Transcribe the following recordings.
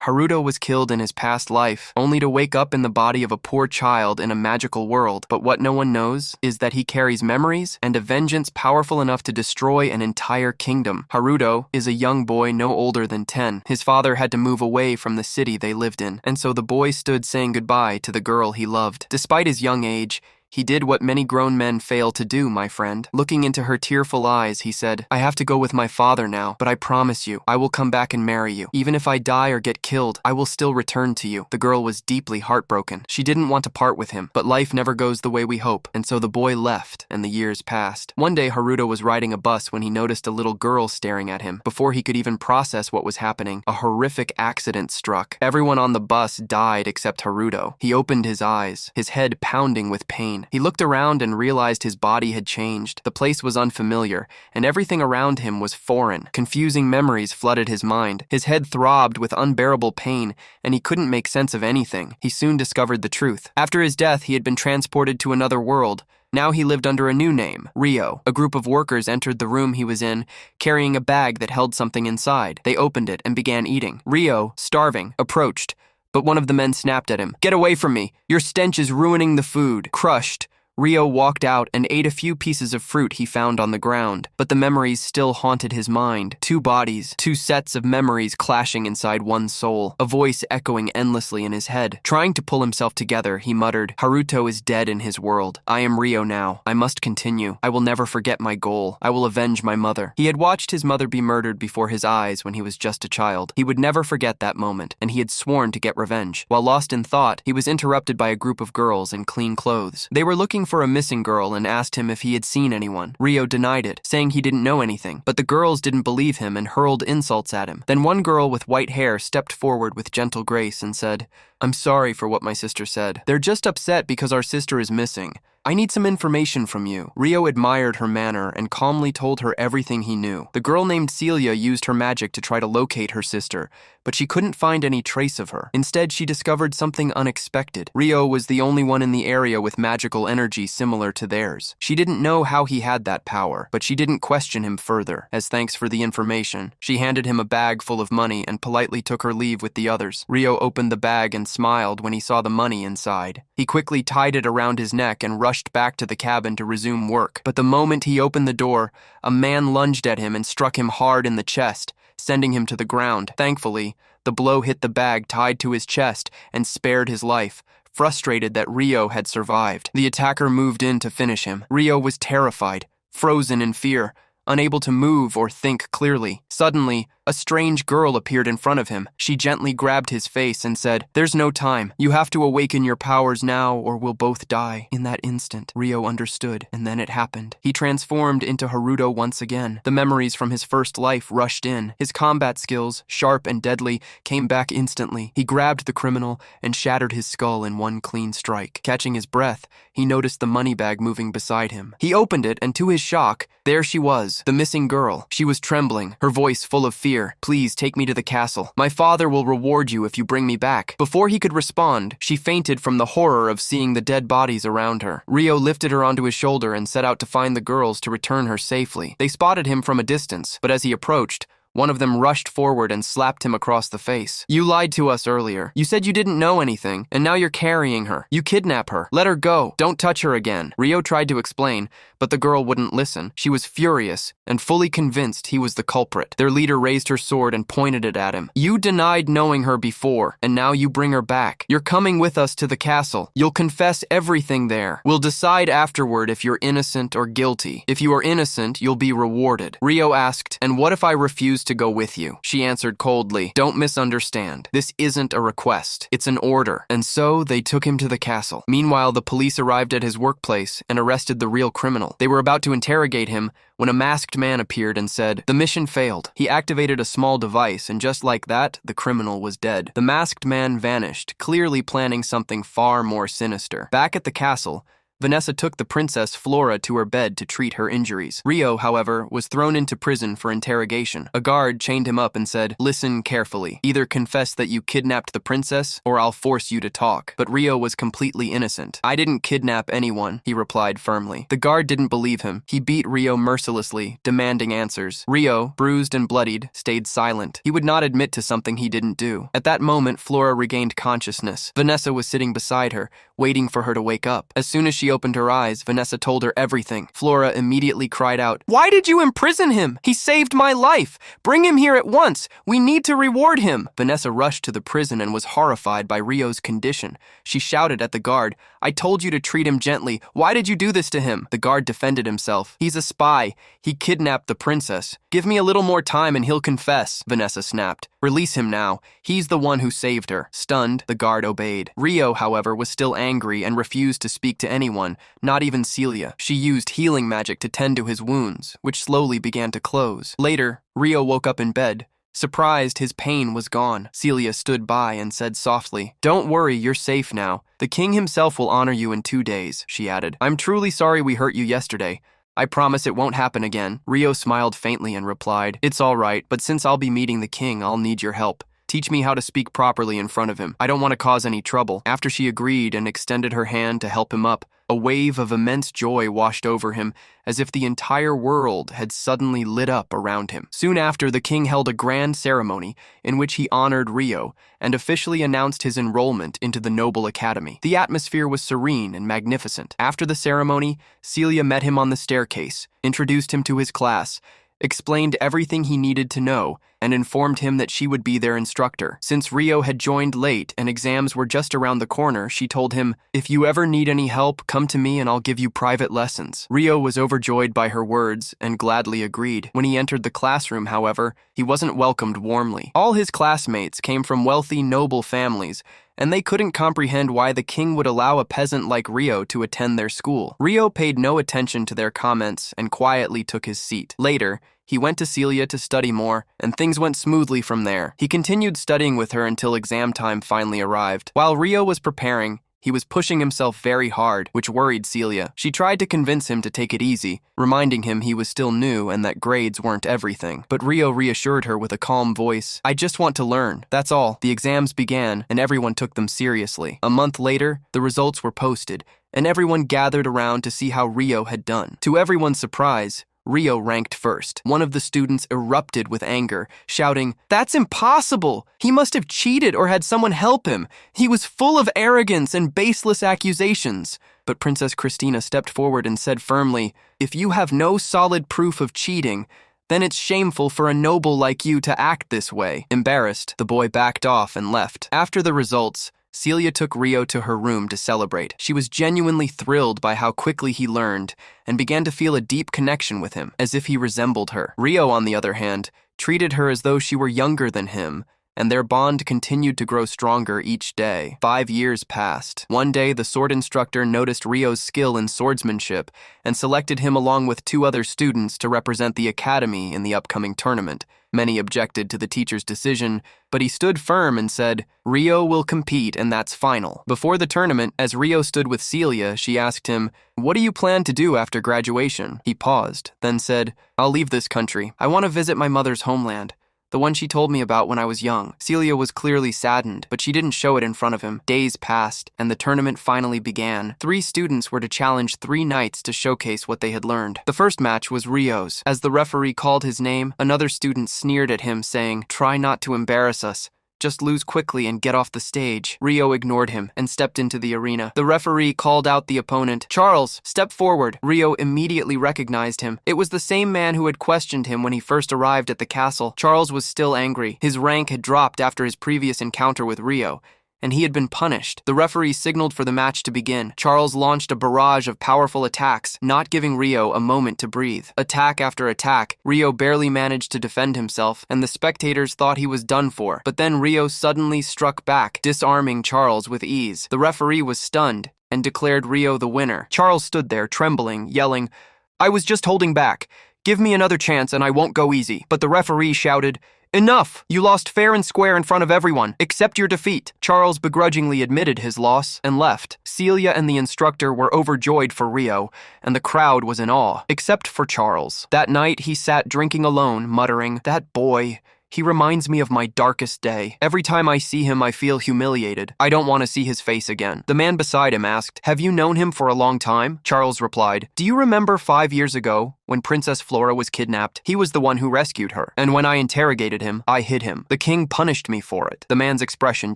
Haruto was killed in his past life, only to wake up in the body of a poor child in a magical world. But what no one knows is that he carries memories and a vengeance powerful enough to destroy an entire kingdom. Haruto is a young boy no older than 10. His father had to move away from the city they lived in, and so the boy stood saying goodbye to the girl he loved. Despite his young age, he did what many grown men fail to do, my friend. Looking into her tearful eyes, he said, I have to go with my father now, but I promise you, I will come back and marry you. Even if I die or get killed, I will still return to you. The girl was deeply heartbroken. She didn't want to part with him, but life never goes the way we hope, and so the boy left, and the years passed. One day, Haruto was riding a bus when he noticed a little girl staring at him. Before he could even process what was happening, a horrific accident struck. Everyone on the bus died except Haruto. He opened his eyes, his head pounding with pain. He looked around and realized his body had changed. The place was unfamiliar, and everything around him was foreign. Confusing memories flooded his mind. His head throbbed with unbearable pain, and he couldn't make sense of anything. He soon discovered the truth. After his death, he had been transported to another world. Now he lived under a new name, Ryo. A group of workers entered the room he was in, carrying a bag that held something inside. They opened it and began eating. Ryo, starving, approached, but one of the men snapped at him. Get away from me! Your stench is ruining the food. Crushed, Ryo walked out and ate a few pieces of fruit he found on the ground, but the memories still haunted his mind. Two bodies, two sets of memories clashing inside one soul, a voice echoing endlessly in his head. Trying to pull himself together, he muttered, Haruto is dead in his world. I am Ryo now. I must continue. I will never forget my goal. I will avenge my mother. He had watched his mother be murdered before his eyes when he was just a child. He would never forget that moment, and he had sworn to get revenge. While lost in thought, he was interrupted by a group of girls in clean clothes. They were looking for a missing girl and asked him if he had seen anyone. Ryo denied it, saying he didn't know anything, but the girls didn't believe him and hurled insults at him. Then one girl with white hair stepped forward with gentle grace and said, I'm sorry for what my sister said. They're just upset because our sister is missing. I need some information from you. Ryo admired her manner and calmly told her everything he knew. The girl named Celia used her magic to try to locate her sister, but she couldn't find any trace of her. Instead, she discovered something unexpected. Ryo was the only one in the area with magical energy similar to theirs. She didn't know how he had that power, but she didn't question him further. As thanks for the information, she handed him a bag full of money and politely took her leave with the others. Ryo opened the bag and smiled when he saw the money inside. He quickly tied it around his neck and rushed back to the cabin to resume work. But the moment he opened the door, a man lunged at him and struck him hard in the chest, sending him to the ground. Thankfully, the blow hit the bag tied to his chest and spared his life. Frustrated that Ryo had survived, the attacker moved in to finish him. Ryo was terrified, frozen in fear, unable to move or think clearly. Suddenly, a strange girl appeared in front of him. She gently grabbed his face and said, There's no time. You have to awaken your powers now or we'll both die. In that instant, Ryo understood, and then it happened. He transformed into Haruto once again. The memories from his first life rushed in. His combat skills, sharp and deadly, came back instantly. He grabbed the criminal and shattered his skull in one clean strike. Catching his breath, he noticed the money bag moving beside him. He opened it, and to his shock, there she was, the missing girl. She was trembling, her voice full of fear. Please take me to the castle. My father will reward you if you bring me back. Before he could respond, she fainted from the horror of seeing the dead bodies around her. Ryo lifted her onto his shoulder and set out to find the girls to return her safely. They spotted him from a distance, but as he approached, one of them rushed forward and slapped him across the face. You lied to us earlier. You said you didn't know anything, and now you're carrying her. You kidnap her. Let her go. Don't touch her again. Ryo tried to explain, but the girl wouldn't listen. She was furious and fully convinced he was the culprit. Their leader raised her sword and pointed it at him. You denied knowing her before, and now you bring her back. You're coming with us to the castle. You'll confess everything there. We'll decide afterward if you're innocent or guilty. If you are innocent, you'll be rewarded. Ryo asked, and what if I refuse to go with you? She answered coldly, Don't misunderstand. This isn't a request. It's an order. And so they took him to the castle. Meanwhile, the police arrived at his workplace and arrested the real criminal. They were about to interrogate him when a masked man appeared and said, The mission failed. He activated a small device, and just like that, the criminal was dead. The masked man vanished, clearly planning something far more sinister. Back at the castle, Vanessa took the princess Flora to her bed to treat her injuries. Ryo, however, was thrown into prison for interrogation. A guard chained him up and said, "Listen carefully. Either confess that you kidnapped the princess, or I'll force you to talk." But Ryo was completely innocent. "I didn't kidnap anyone," he replied firmly. The guard didn't believe him. He beat Ryo mercilessly, demanding answers. Ryo, bruised and bloodied, stayed silent. He would not admit to something he didn't do. At that moment, Flora regained consciousness. Vanessa was sitting beside her, waiting for her to wake up. As soon as she opened her eyes, Vanessa told her everything. Flora immediately cried out, "Why did you imprison him? He saved my life! Bring him here at once! We need to reward him!" Vanessa rushed to the prison and was horrified by Ryo's condition. She shouted at the guard, "I told you to treat him gently. Why did you do this to him?" The guard defended himself. "He's a spy. He kidnapped the princess. Give me a little more time and he'll confess," Vanessa snapped. "Release him now. He's the one who saved her." Stunned, the guard obeyed. Ryo, however, was still angry and refused to speak to anyone, not even Celia. She used healing magic to tend to his wounds, which slowly began to close. Later, Ryo woke up in bed. Surprised, his pain was gone. Celia stood by and said softly, "Don't worry, you're safe now. The king himself will honor you in 2 days," she added. "I'm truly sorry we hurt you yesterday. I promise it won't happen again." Ryo smiled faintly and replied, "It's all right, but since I'll be meeting the king, I'll need your help. Teach me how to speak properly in front of him. I don't want to cause any trouble." After she agreed and extended her hand to help him up, a wave of immense joy washed over him, as if the entire world had suddenly lit up around him. Soon after, the king held a grand ceremony in which he honored Ryo and officially announced his enrollment into the Noble Academy. The atmosphere was serene and magnificent. After the ceremony, Celia met him on the staircase, introduced him to his class, explained everything he needed to know, and informed him that she would be their instructor. Since Ryo had joined late and exams were just around the corner, she told him, "If you ever need any help, come to me and I'll give you private lessons." Ryo was overjoyed by her words and gladly agreed. When he entered the classroom, however, he wasn't welcomed warmly. All his classmates came from wealthy, noble families, and they couldn't comprehend why the king would allow a peasant like Ryo to attend their school. Ryo paid no attention to their comments and quietly took his seat. Later, he went to Celia to study more, and things went smoothly from there. He continued studying with her until exam time finally arrived. While Ryo was preparing, he was pushing himself very hard, which worried Celia. She tried to convince him to take it easy, reminding him he was still new and that grades weren't everything. But Ryo reassured her with a calm voice, "I just want to learn. That's all." The exams began, and everyone took them seriously. A month later, the results were posted, and everyone gathered around to see how Ryo had done. To everyone's surprise, Ryo ranked first. One of the students erupted with anger, shouting, "That's impossible! He must have cheated or had someone help him. He was full of arrogance and baseless accusations." But Princess Christina stepped forward and said firmly, "If you have no solid proof of cheating, then it's shameful for a noble like you to act this way." Embarrassed, the boy backed off and left. After the results, Celia took Ryo to her room to celebrate. She was genuinely thrilled by how quickly he learned and began to feel a deep connection with him, as if he resembled her. Ryo, on the other hand, treated her as though she were younger than him, and their bond continued to grow stronger each day. 5 years passed. One day, the sword instructor noticed Ryo's skill in swordsmanship and selected him along with 2 other students to represent the academy in the upcoming tournament. Many objected to the teacher's decision, but he stood firm and said, "Ryo will compete, and that's final." Before the tournament, as Ryo stood with Celia, she asked him, "What do you plan to do after graduation?" He paused, then said, "I'll leave this country. I want to visit my mother's homeland, the one she told me about when I was young." Celia was clearly saddened, but she didn't show it in front of him. Days passed, and the tournament finally began. 3 students were to challenge 3 knights to showcase what they had learned. The first match was Ryo's. As the referee called his name, another student sneered at him, saying, "Try not to embarrass us. Just lose quickly and get off the stage." Ryo ignored him and stepped into the arena. The referee called out the opponent, "Charles, step forward." Ryo immediately recognized him. It was the same man who had questioned him when he first arrived at the castle. Charles was still angry. His rank had dropped after his previous encounter with Ryo, and he had been punished. The referee signaled for the match to begin. Charles launched a barrage of powerful attacks, not giving Ryo a moment to breathe. Attack after attack, Ryo barely managed to defend himself, and the spectators thought he was done for. But then Ryo suddenly struck back, disarming Charles with ease. The referee was stunned and declared Ryo the winner. Charles stood there, trembling, yelling, "I was just holding back. "Give me another chance and I won't go easy." But the referee shouted, "Enough! You lost fair and square in front of everyone. Accept your defeat." Charles begrudgingly admitted his loss and left. Celia and the instructor were overjoyed for Ryo, and the crowd was in awe, except for Charles. That night, he sat drinking alone, muttering, "That boy. He reminds me of my darkest day. Every time I see him, I feel humiliated. I don't want to see his face again." The man beside him asked, "Have you known him for a long time?" Charles replied, "Do you remember 5 years ago when Princess Flora was kidnapped? He was the one who rescued her. And when I interrogated him, I hid him. The king punished me for it." The man's expression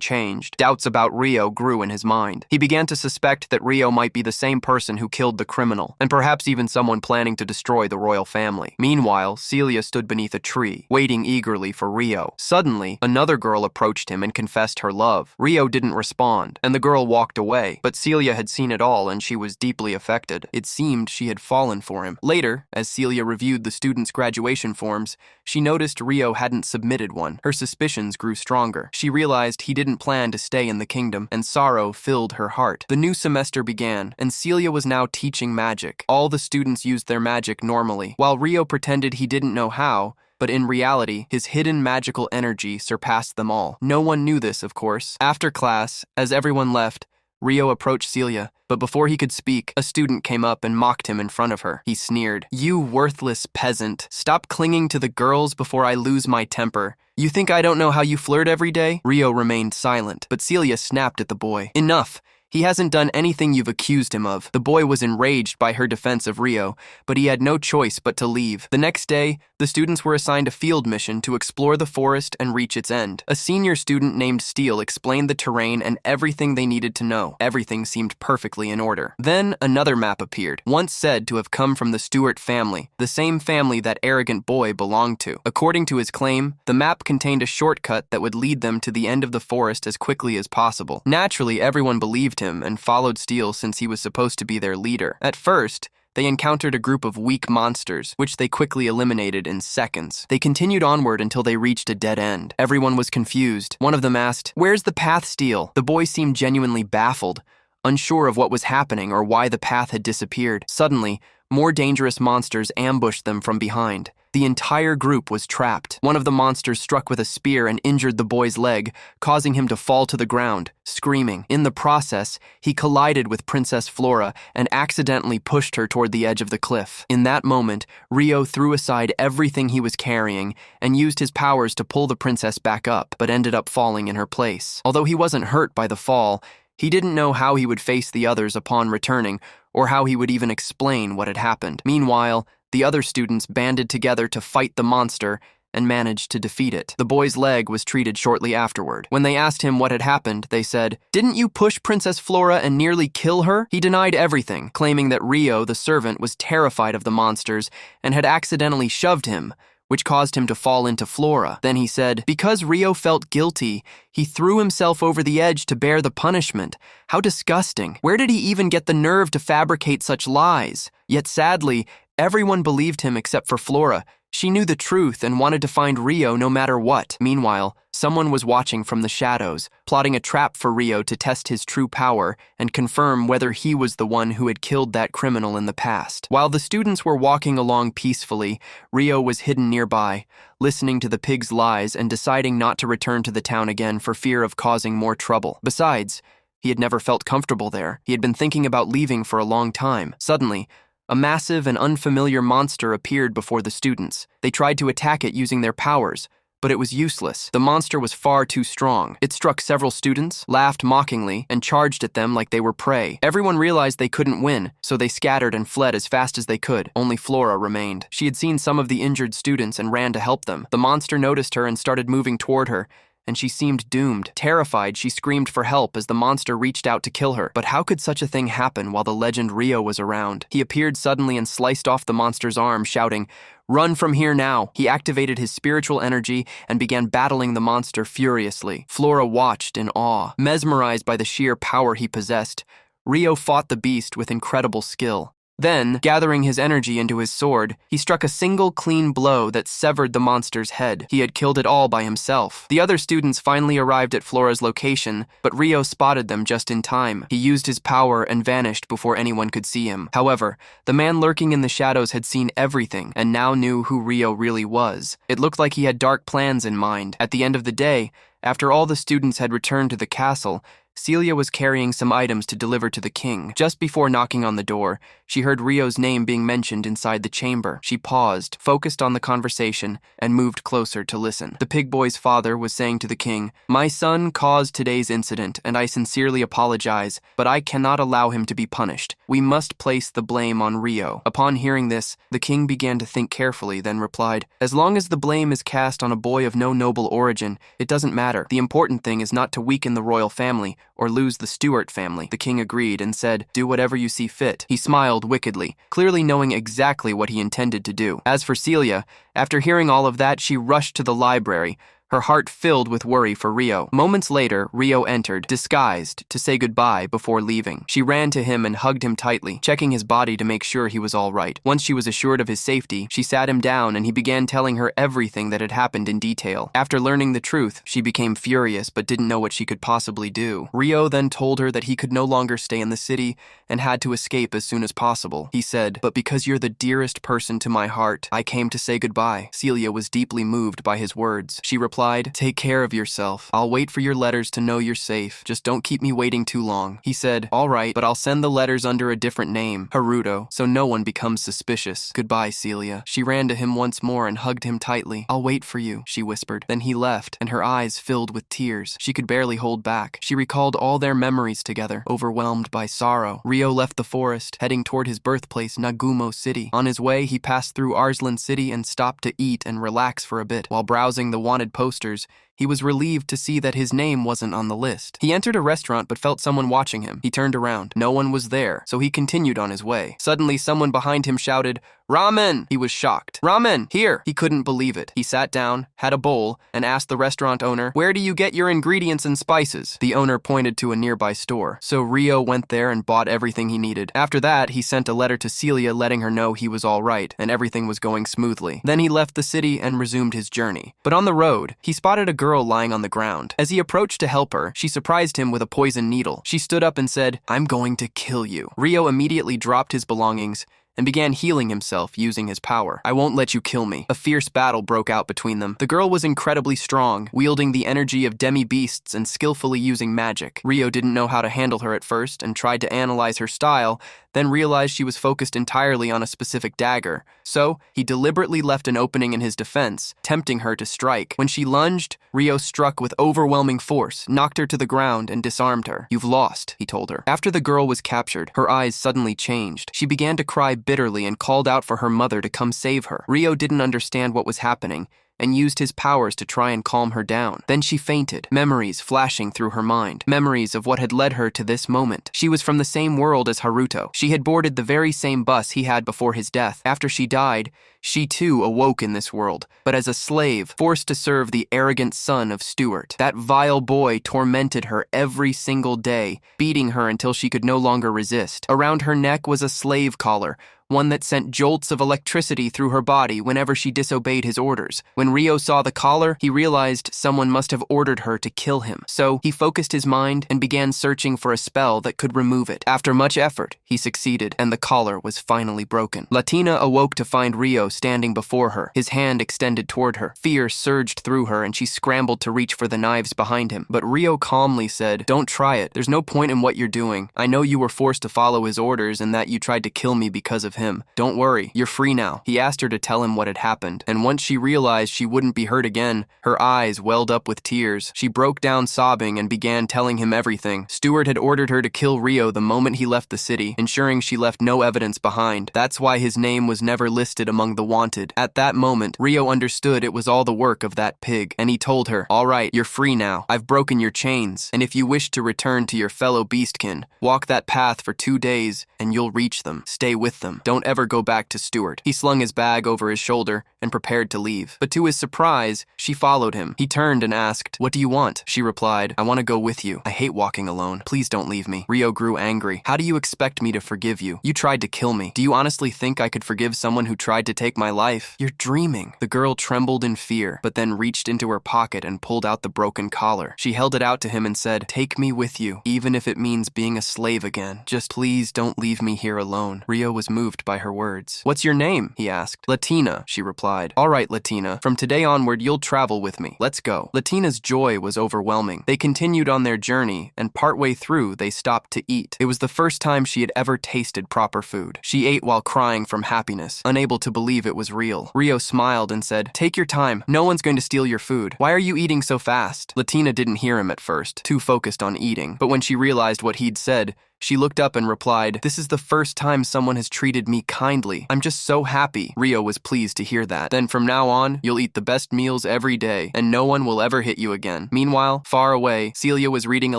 changed. Doubts about Ryo grew in his mind. He began to suspect that Ryo might be the same person who killed the criminal, and perhaps even someone planning to destroy the royal family. Meanwhile, Celia stood beneath a tree, waiting eagerly for Ryo. Suddenly, another girl approached him and confessed her love. Ryo didn't respond, and the girl walked away. But Celia had seen it all, and she was deeply affected. It seemed she had fallen for him. Later, as Celia reviewed the students' graduation forms, she noticed Ryo hadn't submitted one. Her suspicions grew stronger. She realized he didn't plan to stay in the kingdom, and sorrow filled her heart. The new semester began, and Celia was now teaching magic. All the students used their magic normally, while Ryo pretended he didn't know how, but in reality, his hidden magical energy surpassed them all. No one knew this, of course. After class, as everyone left, Ryo approached Celia, but before he could speak, a student came up and mocked him in front of her. He sneered, "You worthless peasant. Stop clinging to the girls before I lose my temper. You think I don't know how you flirt every day?" Ryo remained silent, but Celia snapped at the boy. "Enough. He hasn't done anything you've accused him of." The boy was enraged by her defense of Ryo, but he had no choice but to leave. The next day, the students were assigned a field mission to explore the forest and reach its end. A senior student named Steele explained the terrain and everything they needed to know. Everything seemed perfectly in order. Then another map appeared, once said to have come from the Stewart family, the same family that arrogant boy belonged to. According to his claim, the map contained a shortcut that would lead them to the end of the forest as quickly as possible. Naturally, everyone believed him and followed Steele since he was supposed to be their leader. At first, they encountered a group of weak monsters, which they quickly eliminated in seconds. They continued onward until they reached a dead end. Everyone was confused. One of them asked, "Where's the path, Steele?" The boy seemed genuinely baffled, unsure of what was happening or why the path had disappeared. Suddenly, more dangerous monsters ambushed them from behind. The entire group was trapped. One of the monsters struck with a spear and injured the boy's leg, causing him to fall to the ground, screaming. In the process, he collided with Princess Flora and accidentally pushed her toward the edge of the cliff. In that moment, Ryo threw aside everything he was carrying and used his powers to pull the princess back up, but ended up falling in her place. Although he wasn't hurt by the fall, he didn't know how he would face the others upon returning, or how he would even explain what had happened. Meanwhile, the other students banded together to fight the monster and managed to defeat it. The boy's leg was treated shortly afterward. When they asked him what had happened, they said, "Didn't you push Princess Flora and nearly kill her?" He denied everything, claiming that Ryo, the servant, was terrified of the monsters and had accidentally shoved him, which caused him to fall into Flora. Then he said, because Ryo felt guilty, he threw himself over the edge to bear the punishment. How disgusting. Where did he even get the nerve to fabricate such lies? Yet sadly, everyone believed him except for Flora. She knew the truth and wanted to find Ryo no matter what. Meanwhile, someone was watching from the shadows, plotting a trap for Ryo to test his true power and confirm whether he was the one who had killed that criminal in the past. While the students were walking along peacefully, Ryo was hidden nearby, listening to the pig's lies and deciding not to return to the town again for fear of causing more trouble. Besides, he had never felt comfortable there. He had been thinking about leaving for a long time. Suddenly, a massive and unfamiliar monster appeared before the students. They tried to attack it using their powers, but it was useless. The monster was far too strong. It struck several students, laughed mockingly, and charged at them like they were prey. Everyone realized they couldn't win, so they scattered and fled as fast as they could. Only Flora remained. She had seen some of the injured students and ran to help them. The monster noticed her and started moving toward her, and she seemed doomed. Terrified, she screamed for help as the monster reached out to kill her. But how could such a thing happen while the legend Ryo was around? He appeared suddenly and sliced off the monster's arm, shouting, "Run from here now!" He activated his spiritual energy and began battling the monster furiously. Flora watched in awe. Mesmerized by the sheer power he possessed, Ryo fought the beast with incredible skill. Then, gathering his energy into his sword, he struck a single clean blow that severed the monster's head. He had killed it all by himself. The other students finally arrived at Flora's location, but Ryo spotted them just in time. He used his power and vanished before anyone could see him. However, the man lurking in the shadows had seen everything and now knew who Ryo really was. It looked like he had dark plans in mind. At the end of the day, after all the students had returned to the castle, Celia was carrying some items to deliver to the king. Just before knocking on the door, she heard Ryo's name being mentioned inside the chamber. She paused, focused on the conversation, and moved closer to listen. The pig boy's father was saying to the king, "My son caused today's incident, and I sincerely apologize, but I cannot allow him to be punished. We must place the blame on Ryo." Upon hearing this, the king began to think carefully, then replied, "As long as the blame is cast on a boy of no noble origin, it doesn't matter. The important thing is not to weaken the royal family or lose the Stuart family." The king agreed and said, "Do whatever you see fit." He smiled wickedly, clearly knowing exactly what he intended to do. As for Celia, after hearing all of that, she rushed to the library, her heart filled with worry for Ryo. Moments later, Ryo entered, disguised, to say goodbye before leaving. She ran to him and hugged him tightly, checking his body to make sure he was all right. Once she was assured of his safety, she sat him down and he began telling her everything that had happened in detail. After learning the truth, she became furious but didn't know what she could possibly do. Ryo then told her that he could no longer stay in the city and had to escape as soon as possible. He said, "But because you're the dearest person to my heart, I came to say goodbye." Celia was deeply moved by his words. She replied, "Take care of yourself. I'll wait for your letters to know you're safe. Just don't keep me waiting too long." He said, "All right, but I'll send the letters under a different name, Haruto, so no one becomes suspicious. Goodbye, Celia." She ran to him once more and hugged him tightly. "I'll wait for you," she whispered. Then he left, and her eyes filled with tears. She could barely hold back. She recalled all their memories together, overwhelmed by sorrow. Ryo left the forest, heading toward his birthplace, Nagumo City. On his way, he passed through Arslan City and stopped to eat and relax for a bit. While browsing the wanted posters, he was relieved to see that his name wasn't on the list. He entered a restaurant but felt someone watching him. He turned around. No one was there, so he continued on his way. Suddenly, someone behind him shouted, "Ramen!" He was shocked. "Ramen, here!" He couldn't believe it. He sat down, had a bowl, and asked the restaurant owner, "Where do you get your ingredients and spices?" The owner pointed to a nearby store, so Ryo went there and bought everything he needed. After that, he sent a letter to Celia letting her know he was all right and everything was going smoothly. Then he left the city and resumed his journey. But on the road, he spotted a girl lying on the ground. As he approached to help her, she surprised him with a poison needle. She stood up and said, "I'm going to kill you." Ryo immediately dropped his belongings and began healing himself using his power. "I won't let you kill me." A fierce battle broke out between them. The girl was incredibly strong, wielding the energy of demi-beasts and skillfully using magic. Ryo didn't know how to handle her at first and tried to analyze her style, then realized she was focused entirely on a specific dagger. So, he deliberately left an opening in his defense, tempting her to strike. When she lunged, Ryo struck with overwhelming force, knocked her to the ground, and disarmed her. "You've lost," he told her. After the girl was captured, her eyes suddenly changed. She began to cry bitterly and called out for her mother to come save her. Ryo didn't understand what was happening and used his powers to try and calm her down. Then she fainted, memories flashing through her mind, memories of what had led her to this moment. She was from the same world as Haruto. She had boarded the very same bus he had before his death. After she died, she too awoke in this world, but as a slave, forced to serve the arrogant son of Stuart. That vile boy tormented her every single day, beating her until she could no longer resist. Around her neck was a slave collar, one that sent jolts of electricity through her body whenever she disobeyed his orders. When Ryo saw the collar, he realized someone must have ordered her to kill him. So he focused his mind and began searching for a spell that could remove it. After much effort, he succeeded, and the collar was finally broken. Latina awoke to find Ryo standing before her, his hand extended toward her. Fear surged through her, and she scrambled to reach for the knives behind him. But Ryo calmly said, "Don't try it. There's no point in what you're doing. I know you were forced to follow his orders and that you tried to kill me because of him. Don't worry, you're free now." He asked her to tell him what had happened, and once she realized she wouldn't be hurt again, her eyes welled up with tears. She broke down sobbing and began telling him everything. Stuart had ordered her to kill Ryo the moment he left the city, ensuring she left no evidence behind. That's why his name was never listed among the wanted. At that moment, Ryo understood it was all the work of that pig, and he told her, "All right, you're free now. I've broken your chains, and if you wish to return to your fellow beastkin, walk that path for 2 days, and you'll reach them. Stay with them." Don't ever go back to Stuart. He slung his bag over his shoulder and prepared to leave. But to his surprise, she followed him. He turned and asked, "What do you want?" She replied, "I want to go with you. I hate walking alone. Please don't leave me." Ryo grew angry. "How do you expect me to forgive you? You tried to kill me. Do you honestly think I could forgive someone who tried to take my life? You're dreaming." The girl trembled in fear, but then reached into her pocket and pulled out the broken collar. She held it out to him and said, "Take me with you, even if it means being a slave again. Just please don't leave me here alone." Ryo was moved by her words. "What's your name?" he asked. "Latina," she replied. "All right, Latina. From today onward, you'll travel with me. Let's go." Latina's joy was overwhelming. They continued on their journey, and partway through, they stopped to eat. It was the first time she had ever tasted proper food. She ate while crying from happiness, unable to believe it was real. Ryo smiled and said, "Take your time. No one's going to steal your food. Why are you eating so fast?" Latina didn't hear him at first, too focused on eating. But when she realized what he'd said, she looked up and replied, "This is the first time someone has treated me kindly. I'm just so happy." Ryo was pleased to hear that. "Then from now on, you'll eat the best meals every day, and no one will ever hit you again." Meanwhile, far away, Celia was reading a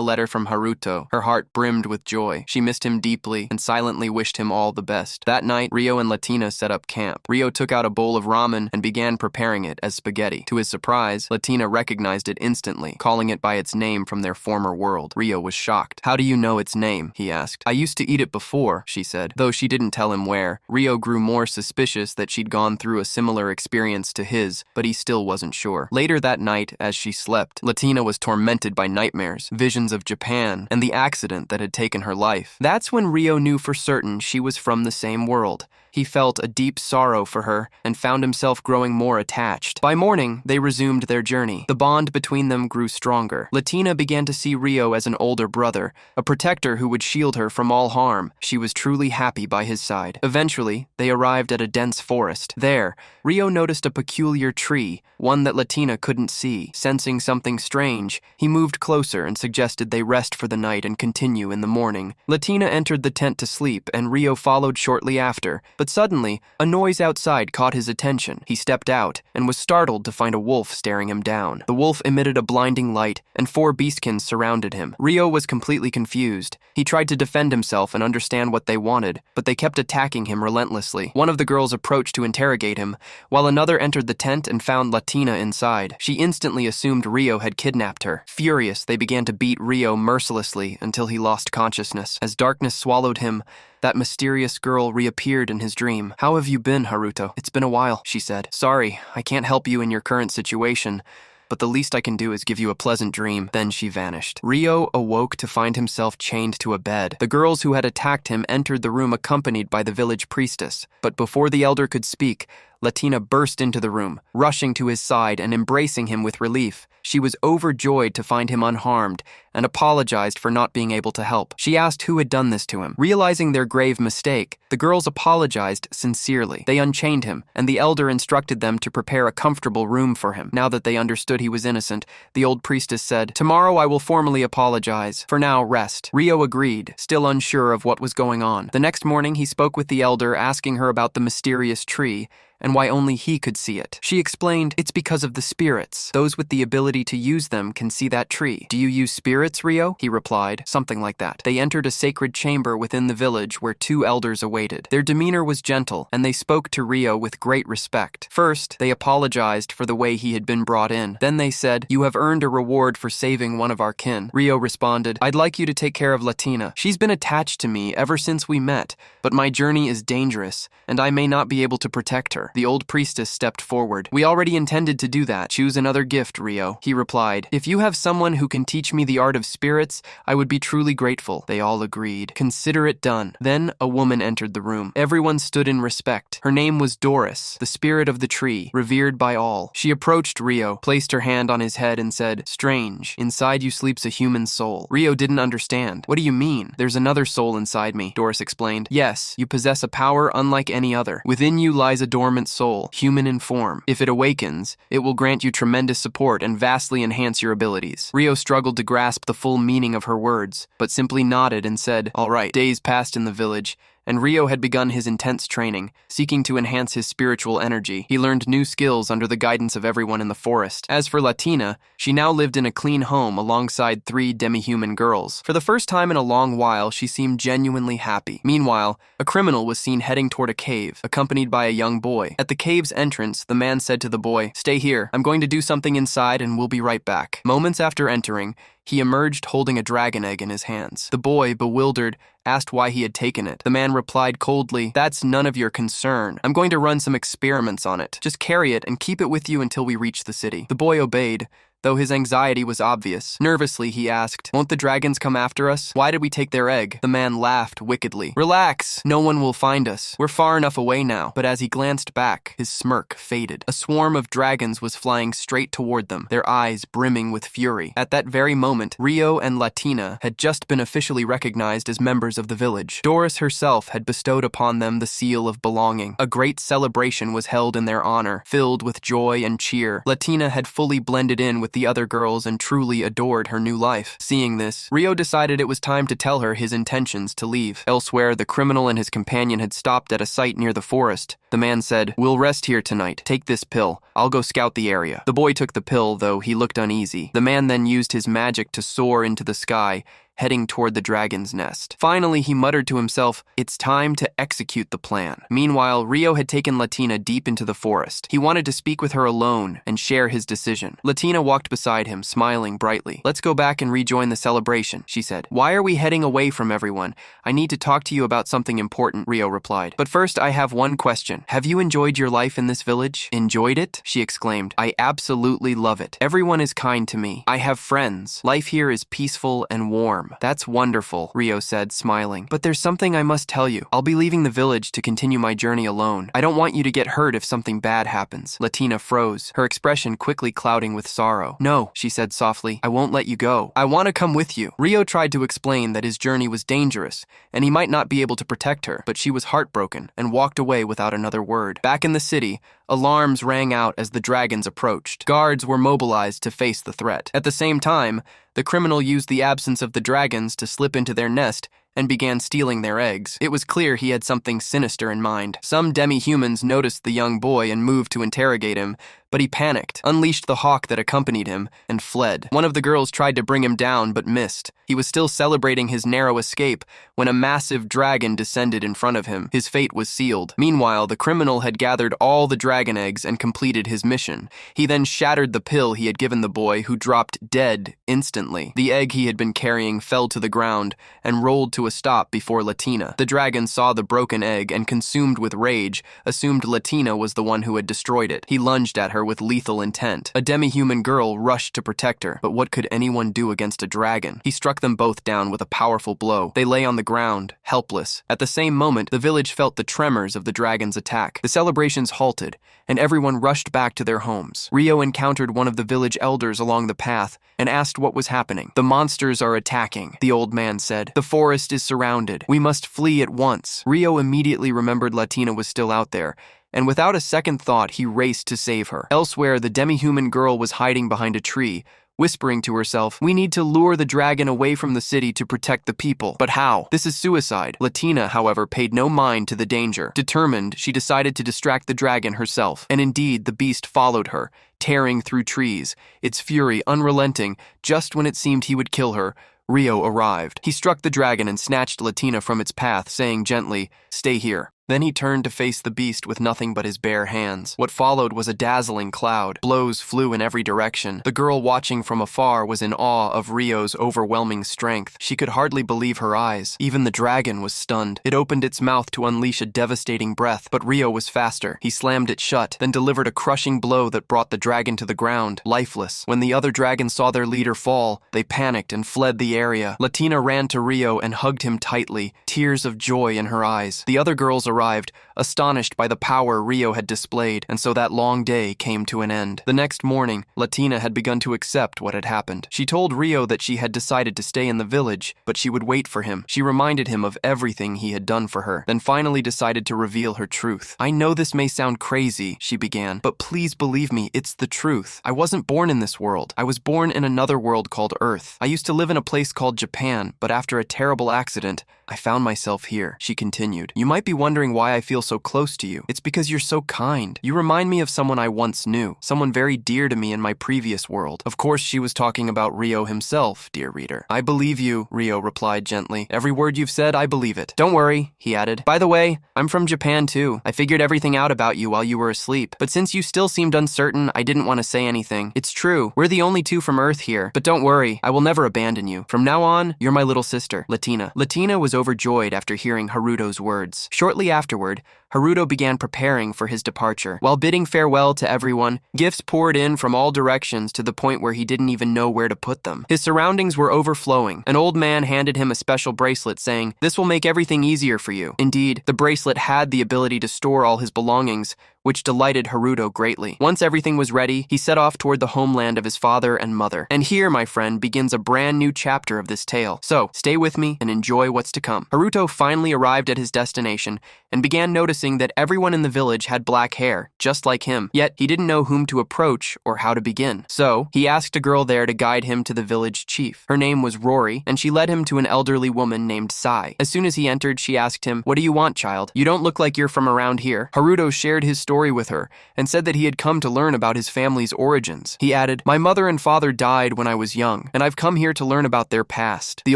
letter from Haruto. Her heart brimmed with joy. She missed him deeply and silently wished him all the best. That night, Ryo and Latina set up camp. Ryo took out a bowl of ramen and began preparing it as spaghetti. To his surprise, Latina recognized it instantly, calling it by its name from their former world. Ryo was shocked. "How do you know its name?" he asked. "I used to eat it before," she said. Though she didn't tell him where, Ryo grew more suspicious that she'd gone through a similar experience to his, but he still wasn't sure. Later that night, as she slept, Latina was tormented by nightmares, visions of Japan, and the accident that had taken her life. That's when Ryo knew for certain she was from the same world. He felt a deep sorrow for her and found himself growing more attached. By morning, they resumed their journey. The bond between them grew stronger. Latina began to see Ryo as an older brother, a protector who would shield her from all harm. She was truly happy by his side. Eventually, they arrived at a dense forest. There, Ryo noticed a peculiar tree, one that Latina couldn't see. Sensing something strange, he moved closer and suggested they rest for the night and continue in the morning. Latina entered the tent to sleep, and Ryo followed shortly after. But suddenly, a noise outside caught his attention. He stepped out and was startled to find a wolf staring him down. The wolf emitted a blinding light, and 4 beastkins surrounded him. Ryo was completely confused. He tried to defend himself and understand what they wanted, but they kept attacking him relentlessly. One of the girls approached to interrogate him, while another entered the tent and found Latina inside. She instantly assumed Ryo had kidnapped her. Furious, they began to beat Ryo mercilessly until he lost consciousness. As darkness swallowed him, that mysterious girl reappeared in his dream. "How have you been, Haruto? It's been a while," she said. "Sorry, I can't help you in your current situation, but the least I can do is give you a pleasant dream." Then she vanished. Ryo awoke to find himself chained to a bed. The girls who had attacked him entered the room accompanied by the village priestess. But before the elder could speak, Latina burst into the room, rushing to his side and embracing him with relief. She was overjoyed to find him unharmed and apologized for not being able to help. She asked who had done this to him. Realizing their grave mistake, the girls apologized sincerely. They unchained him, and the elder instructed them to prepare a comfortable room for him. Now that they understood he was innocent, the old priestess said, "Tomorrow I will formally apologize. For now, rest." Ryo agreed, still unsure of what was going on. The next morning, he spoke with the elder, asking her about the mysterious tree and why only he could see it. She explained, "It's because of the spirits. Those with the ability to use them can see that tree." "Do you use spirits, Ryo?" he replied, "Something like that." They entered a sacred chamber within the village where 2 elders awaited. Their demeanor was gentle, and they spoke to Ryo with great respect. First, they apologized for the way he had been brought in. Then they said, "You have earned a reward for saving one of our kin." Ryo responded, "I'd like you to take care of Latina. She's been attached to me ever since we met, but my journey is dangerous, and I may not be able to protect her." The old priestess stepped forward. "We already intended to do that. Choose another gift, Ryo," he replied. "If you have someone who can teach me the art of spirits, I would be truly grateful." They all agreed. "Consider it done." Then a woman entered the room. Everyone stood in respect. Her name was Doris, the spirit of the tree, revered by all. She approached Ryo, placed her hand on his head, and said, "Strange, inside you sleeps a human soul." Ryo didn't understand. "What do you mean?" "There's another soul inside me," Doris explained. "Yes, you possess a power unlike any other. Within you lies a dormant soul, human in form. If it awakens, it will grant you tremendous support and vastly enhance your abilities." Ryo struggled to grasp the full meaning of her words, but simply nodded and said, "All right." Days passed in the village, and Ryo had begun his intense training, seeking to enhance his spiritual energy. He learned new skills under the guidance of everyone in the forest. As for Latina, she now lived in a clean home alongside 3 demi-human girls. For the first time in a long while, she seemed genuinely happy. Meanwhile, a criminal was seen heading toward a cave, accompanied by a young boy. At the cave's entrance, the man said to the boy, "Stay here. I'm going to do something inside and we'll be right back." Moments after entering, he emerged holding a dragon egg in his hands. The boy, bewildered, asked why he had taken it. The man replied coldly, "That's none of your concern. I'm going to run some experiments on it. Just carry it and keep it with you until we reach the city." The boy obeyed, though his anxiety was obvious. Nervously, he asked, "Won't the dragons come after us? Why did we take their egg?" The man laughed wickedly. "Relax, no one will find us. We're far enough away now." But as he glanced back, his smirk faded. A swarm of dragons was flying straight toward them, their eyes brimming with fury. At that very moment, Ryo and Latina had just been officially recognized as members of the village. Doris herself had bestowed upon them the seal of belonging. A great celebration was held in their honor, filled with joy and cheer. Latina had fully blended in with the other girls and truly adored her new life. Seeing this, Ryo decided it was time to tell her his intentions to leave. Elsewhere, the criminal and his companion had stopped at a site near the forest. The man said, "We'll rest here tonight. Take this pill. I'll go scout the area." The boy took the pill, though he looked uneasy. The man then used his magic to soar into the sky, heading toward the dragon's nest. Finally, he muttered to himself, "It's time to execute the plan." Meanwhile, Ryo had taken Latina deep into the forest. He wanted to speak with her alone and share his decision. Latina walked beside him, smiling brightly. "Let's go back and rejoin the celebration," she said. "Why are we heading away from everyone? I need to talk to you about something important," Ryo replied. "But first, I have one question. Have you enjoyed your life in this village?" "Enjoyed it?" she exclaimed. "I absolutely love it. Everyone is kind to me. I have friends. Life here is peaceful and warm." "That's wonderful," Ryo said, smiling. "But there's something I must tell you. I'll be leaving the village to continue my journey alone. I don't want you to get hurt if something bad happens." Latina froze, her expression quickly clouding with sorrow. "No," she said softly. "I won't let you go. I want to come with you." Ryo tried to explain that his journey was dangerous, and he might not be able to protect her, but she was heartbroken and walked away without another word. Back in the city, alarms rang out as the dragons approached. Guards were mobilized to face the threat. At the same time, the criminal used the absence of the dragons to slip into their nest and began stealing their eggs. It was clear he had something sinister in mind. Some demi-humans noticed the young boy and moved to interrogate him, but he panicked, unleashed the hawk that accompanied him, and fled. One of the girls tried to bring him down, but missed. He was still celebrating his narrow escape when a massive dragon descended in front of him. His fate was sealed. Meanwhile, the criminal had gathered all the dragon eggs and completed his mission. He then shattered the pill he had given the boy, who dropped dead instantly. The egg he had been carrying fell to the ground and rolled to a stop before Latina. The dragon saw the broken egg and, consumed with rage, assumed Latina was the one who had destroyed it. He lunged at her with lethal intent. A demi-human girl rushed to protect her, but what could anyone do against a dragon? He struck them both down with a powerful blow. They lay on the ground, helpless. At the same moment, the village felt the tremors of the dragon's attack. The celebrations halted, and everyone rushed back to their homes. Ryo encountered one of the village elders along the path and asked what was happening. "The monsters are attacking," the old man said. "The forest is surrounded. We must flee at once." Ryo immediately remembered Latina was still out there, and without a second thought, he raced to save her. Elsewhere, the demi-human girl was hiding behind a tree, whispering to herself, "We need to lure the dragon away from the city to protect the people. But how? This is suicide." Latina, however, paid no mind to the danger. Determined, she decided to distract the dragon herself. And indeed, the beast followed her, tearing through trees, its fury unrelenting. Just when it seemed he would kill her, Ryo arrived. He struck the dragon and snatched Latina from its path, saying gently, "Stay here." Then he turned to face the beast with nothing but his bare hands. What followed was a dazzling cloud. Blows flew in every direction. The girl watching from afar was in awe of Ryo's overwhelming strength. She could hardly believe her eyes. Even the dragon was stunned. It opened its mouth to unleash a devastating breath, but Ryo was faster. He slammed it shut, then delivered a crushing blow that brought the dragon to the ground, lifeless. When the other dragons saw their leader fall, they panicked and fled the area. Latina ran to Ryo and hugged him tightly, tears of joy in her eyes. The other girls arrived, astonished by the power Ryo had displayed, and so that long day came to an end. The next morning, Latina had begun to accept what had happened. She told Ryo that she had decided to stay in the village, but she would wait for him. She reminded him of everything he had done for her, then finally decided to reveal her truth. "I know this may sound crazy," she began, "but please believe me, it's the truth. I wasn't born in this world. I was born in another world called Earth. I used to live in a place called Japan, but after a terrible accident, I found myself here, she continued. You might be wondering why I feel so close to you. It's because you're so kind. You remind me of someone I once knew, someone very dear to me in my previous world. Of course, she was talking about Ryo himself, dear reader. I believe you, Ryo replied gently. Every word you've said, I believe it. Don't worry, he added. By the way, I'm from Japan too. I figured everything out about you while you were asleep. But since you still seemed uncertain, I didn't want to say anything. It's true, we're the only two from Earth here. But don't worry, I will never abandon you. From now on, you're my little sister, Latina. Latina was overjoyed after hearing Haruto's words. Shortly afterward, Haruto began preparing for his departure. While bidding farewell to everyone, gifts poured in from all directions to the point where he didn't even know where to put them. His surroundings were overflowing. An old man handed him a special bracelet saying, "This will make everything easier for you." Indeed, the bracelet had the ability to store all his belongings, which delighted Haruto greatly. Once everything was ready, he set off toward the homeland of his father and mother. And here, my friend, begins a brand new chapter of this tale. So, stay with me and enjoy what's to come. Haruto finally arrived at his destination and began noticing that everyone in the village had black hair, just like him. Yet, he didn't know whom to approach or how to begin. So, he asked a girl there to guide him to the village chief. Her name was Rory, and she led him to an elderly woman named Sai. As soon as he entered, she asked him, "What do you want, child? You don't look like you're from around here." Haruto shared his story with her and said that he had come to learn about his family's origins. He added, "My mother and father died when I was young, and I've come here to learn about their past." The